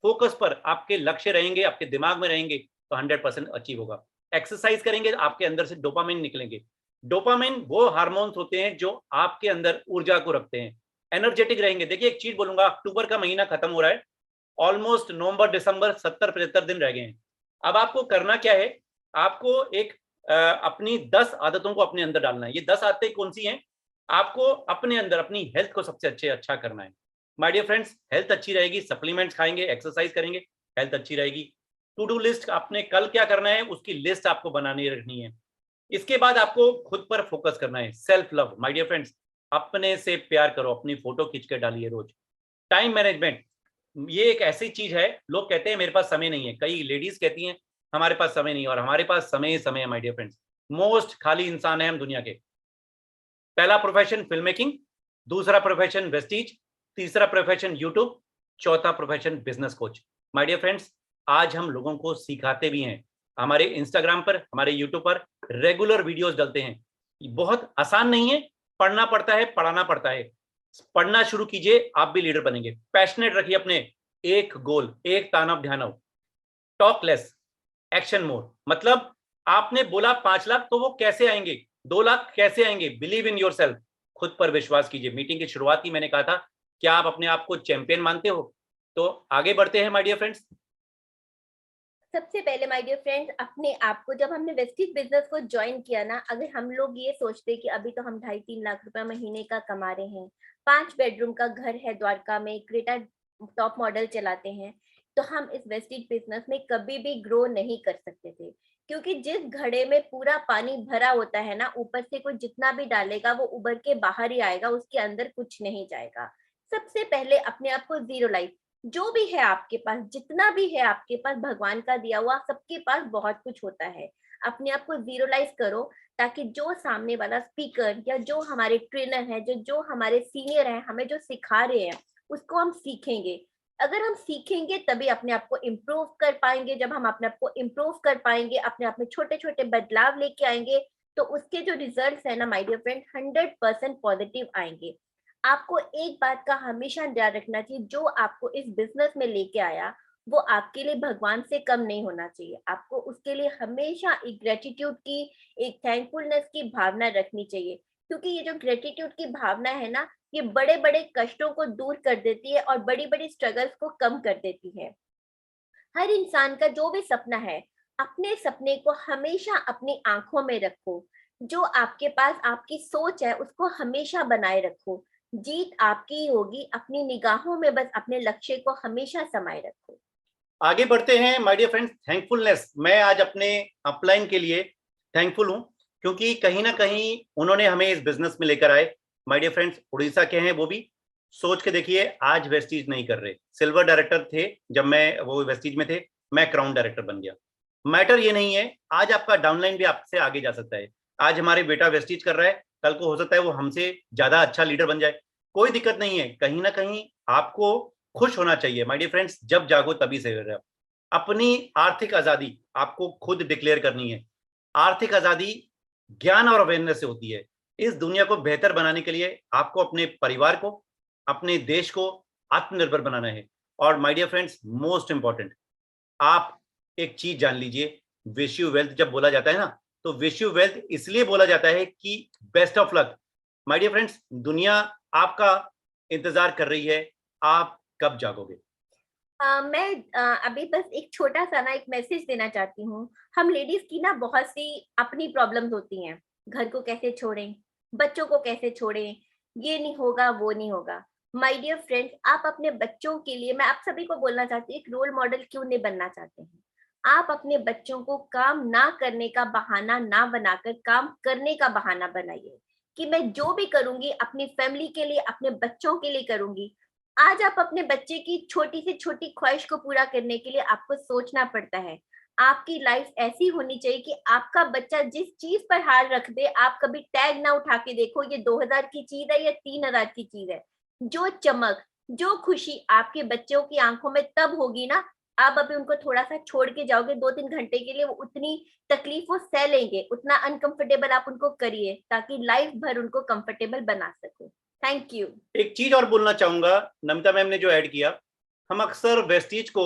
S3: फोकस पर आपके लक्ष्य रहेंगे, आपके दिमाग में रहेंगे तो 100% अचीव होगा। एक्सरसाइज करेंगे, आपके अंदर से डोपामिन निकलेंगे। डोपामिन वो हार्मोन्स होते हैं जो आपके अंदर ऊर्जा को रखते हैं, एनर्जेटिक रहेंगे। देखिए, एक चीज बोलूंगा, अक्टूबर का महीना खत्म हो रहा है, ऑलमोस्ट नवंबर दिसंबर 70-75 दिन रह गए हैं। अब आपको करना क्या है, आपको एक अपनी 10 आदतों को अपने अंदर डालना है। ये 10 आदतें कौन सी हैं? आपको अपने अंदर अपनी हेल्थ को सबसे अच्छा करना है। माय डियर फ्रेंड्स, हेल्थ अच्छी रहेगी, सप्लीमेंट्स खाएंगे, एक्सरसाइज करेंगे, हेल्थ अच्छी रहेगी। टू डू लिस्ट, आपने कल क्या करना है उसकी लिस्ट आपको बनानी रखनी है। इसके बाद आपको खुद पर फोकस करना है, self love. My dear friends, अपने से प्यार करो, अपनी फोटो खींच के डालिए रोज। टाइम मैनेजमेंट, ये एक ऐसी चीज है, लोग कहते हैं मेरे पास समय नहीं है, कई लेडीज कहती हैं हमारे पास समय नहीं है, और हमारे पास समय है माय डियर फ्रेंड्स। मोस्ट खाली इंसान है हम दुनिया के। पहला प्रोफेशन फिल्म मेकिंग, दूसरा प्रोफेशन वेस्टीज, तीसरा प्रोफेशन यूट्यूब, चौथा profession business coach. My dear friends, आज हम लोगों को सिखाते भी हैं, हमारे इंस्टाग्राम पर, हमारे यूट्यूब पर रेगुलर वीडियोस डलते हैं। बहुत आसान नहीं है, पढ़ना पड़ता है, पढ़ाना पड़ता है। पढ़ना शुरू कीजिए, आप भी लीडर बनेंगे। पैशनेट रखिए अपने एक गोल, एक तानव ध्यानव। टॉक लेस, एक्शन मोर। मतलब आपने बोला 5 लाख, तो वो कैसे आएंगे? 2 लाख कैसे आएंगे? बिलीव इन योरसेल्फ, खुद पर विश्वास कीजिए। मीटिंग की शुरुआत ही मैंने कहा था, क्या आप अपने आप को चैंपियन मानते हो? तो आगे बढ़ते हैं माय डियर फ्रेंड्स।
S2: सबसे पहले माय डियर फ्रेंड्स, अपने आप को, जब हमने वेस्टीज बिजनेस को ज्वाइन किया ना, अगर हम लोग ये सोचते कि अभी तो हम 2.5-3 लाख रुपए महीने का कमा रहे हैं, 5 बेडरूम का घर है द्वारका में, क्रेटा टॉप मॉडल चलाते हैं, तो हम इस वेस्टीज बिजनेस में कभी भी ग्रो नहीं कर सकते थे। क्योंकि जिस घड़े में पूरा पानी भरा होता है ना, ऊपर से कोई जितना भी डालेगा वो उबर के बाहर ही आएगा, उसके अंदर कुछ नहीं जाएगा। सबसे पहले अपने आप को जीरो लाइफ, जो भी है आपके पास, जितना भी है आपके पास, भगवान का दिया हुआ, सबके पास बहुत कुछ होता है। अपने आप को जीरोलाइज करो, ताकि जो सामने वाला स्पीकर या जो हमारे ट्रेनर है, जो हमारे सीनियर है, हमें जो सिखा रहे हैं, उसको हम सीखेंगे। अगर हम सीखेंगे तभी अपने आप को इम्प्रूव कर पाएंगे। जब हम अपने आप को इम्प्रूव कर पाएंगे, अपने आप में छोटे छोटे बदलाव लेके आएंगे, तो उसके जो रिजल्ट है ना माय डियर फ्रेंड, 100% पॉजिटिव आएंगे। आपको एक बात का हमेशा ध्यान रखना चाहिए, जो आपको इस बिजनेस में लेके आया वो आपके लिए भगवान से कम नहीं होना चाहिए। आपको उसके लिए हमेशा एक ग्रेटिट्यूड की, एक थैंकफुलनेस की भावना रखनी चाहिए। क्योंकि ये जो ग्रेटिट्यूड की भावना है ना, ये बड़े बड़े कष्टों को दूर कर देती है और बड़ी बड़ी स्ट्रगल्स को कम कर देती है। हर इंसान का जो भी सपना है, अपने सपने को हमेशा अपनी आंखों में रखो। जो आपके पास आपकी सोच है उसको हमेशा बनाए रखो। जीत आपकी ही होगी। अपनी निगाहों में बस अपने लक्ष्य को हमेशा समाये रखो।
S3: आगे बढ़ते हैं माय डियर फ्रेंड्स। थैंकफुलनेस, मैं आज अपने अपलाइन के लिए थैंकफुल हूं, क्योंकि कहीं ना कहीं उन्होंने हमें इस बिजनेस में लेकर आए। माय डियर फ्रेंड्स, उड़ीसा के हैं वो भी। सोच के देखिए, आज वेस्टीज नहीं कर रहे, सिल्वर डायरेक्टर थे जब मैं वो वेस्टीज में थे, मैं क्राउन डायरेक्टर बन गया। मैटर ये नहीं है, आज आपका डाउनलाइन भी आपसे आगे जा सकता है। आज हमारे बेटा वेस्टीज कर रहा है, कल को हो सकता है वो हमसे ज्यादा अच्छा लीडर बन जाए, कोई दिक्कत नहीं है। कहीं ना कहीं आपको खुश होना चाहिए माय डियर फ्रेंड्स। जब जागो तभी सवेरे। अपनी आर्थिक आजादी आपको खुद डिक्लेयर करनी है। आर्थिक आजादी ज्ञान और अवेयरनेस से होती है। इस दुनिया को बेहतर बनाने के लिए आपको अपने परिवार को, अपने देश को आत्मनिर्भर बनाना है। और my dear friends, most important, आप एक चीज जान लीजिए, विश यू वेल्थ जब बोला जाता है ना, तो विश यू वेल्थ इसलिए बोला जाता है कि best of luck. My dear friends, दुनिया आपका इंतजार कर रही है, आप कब जागोगे?
S2: मैं अभी बस एक छोटा सा ना एक मैसेज देना चाहती हूँ। हम लेडीज की ना बहुत सी अपनी प्रॉब्लम्स होती हैं। घर को कैसे छोड़ें, बच्चों को कैसे छोड़ें, ये नहीं होगा वो नहीं होगा। माय डियर फ्रेंड्स, आप अपने बच्चों के लिए, मैं आप सभी को बोलना चाहती हूँ, एक रोल मॉडल क्यों नहीं बनना चाहते हैं? आप अपने बच्चों को काम ना करने का बहाना ना बनाकर काम करने का बहाना बनाइए, कि मैं जो भी करूंगी अपनी फैमिली के लिए, अपने बच्चों के लिए करूंगी। आज आप अपने बच्चे की छोटी से छोटी ख्वाहिश को पूरा करने के लिए आपको सोचना पड़ता है। आपकी लाइफ ऐसी होनी चाहिए कि आपका बच्चा जिस चीज पर हाथ रख दे, आप कभी टैग ना उठा के देखो ये 2000 की चीज है या 3000 की चीज है। जो चमक, जो खुशी आपके बच्चों की आंखों में तब होगी ना, आप अभी उनको थोड़ा सा छोड़ के जाओगे 2-3 घंटे के लिए, वो उतनी तकलीफ वो सह लेंगे, उतना अनकंफर्टेबल आप उनको करिए, ताकि लाइफ भर उनको कंफर्टेबल बना सको। Thank you.
S3: एक चीज और बोलना चाहूंगा, नमिता मैम ने जो ऐड किया, हम अक्सर वेस्टीज को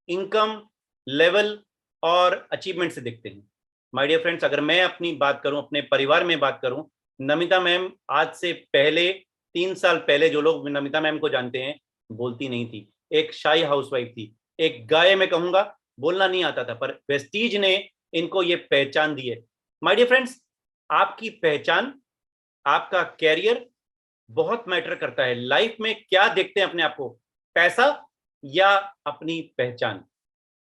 S3: इनकम लेवल और अचीवमेंट से देखते हैं। माय डियर फ्रेंड्स, अगर मैं अपनी बात करूं, अपने परिवार में बात करूं, नमिता मैम आज से पहले 3 साल पहले, जो लोग नमिता मैम को जानते हैं, बोलती नहीं थी, एक शाई हाउसवाइफ थी, एक गाय मैं कहूंगा बोलना नहीं आता था, पर वेस्टीज ने इनको ये पहचान दी है। माय डियर फ्रेंड्स, आपकी पहचान, आपका कैरियर बहुत मैटर करता है। लाइफ में क्या देखते हैं अपने आप को, पैसा या अपनी पहचान?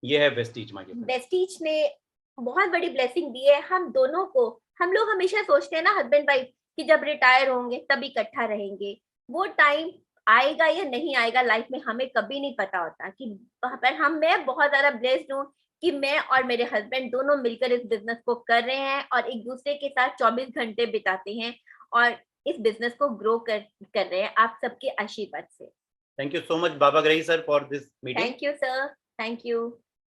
S3: ये है वेस्टीज। माय डियर
S2: वेस्टीज ने बहुत बड़ी ब्लेसिंग दी है हम दोनों को। हम लोग हमेशा सोचते हैं ना हस्बैंड वाइफ कि जब रिटायर होंगे तब इकट्ठा रहेंगे, वो टाइम आएगा या नहीं आएगा लाइफ में हमें कभी नहीं पता होता। कि पर मैं बहुत ज्यादा ब्लेस्ड हूँ कि मैं और मेरे हस्बैंड दोनों मिलकर इस बिजनेस को कर रहे हैं और एक दूसरे के साथ 24 घंटे बिताते हैं और इस बिजनेस को ग्रो कर रहे हैं आप सबके आशीर्वाद से।
S3: Thank you so much Baba Grehi sir for this meeting.
S2: Thank you sir, thank you.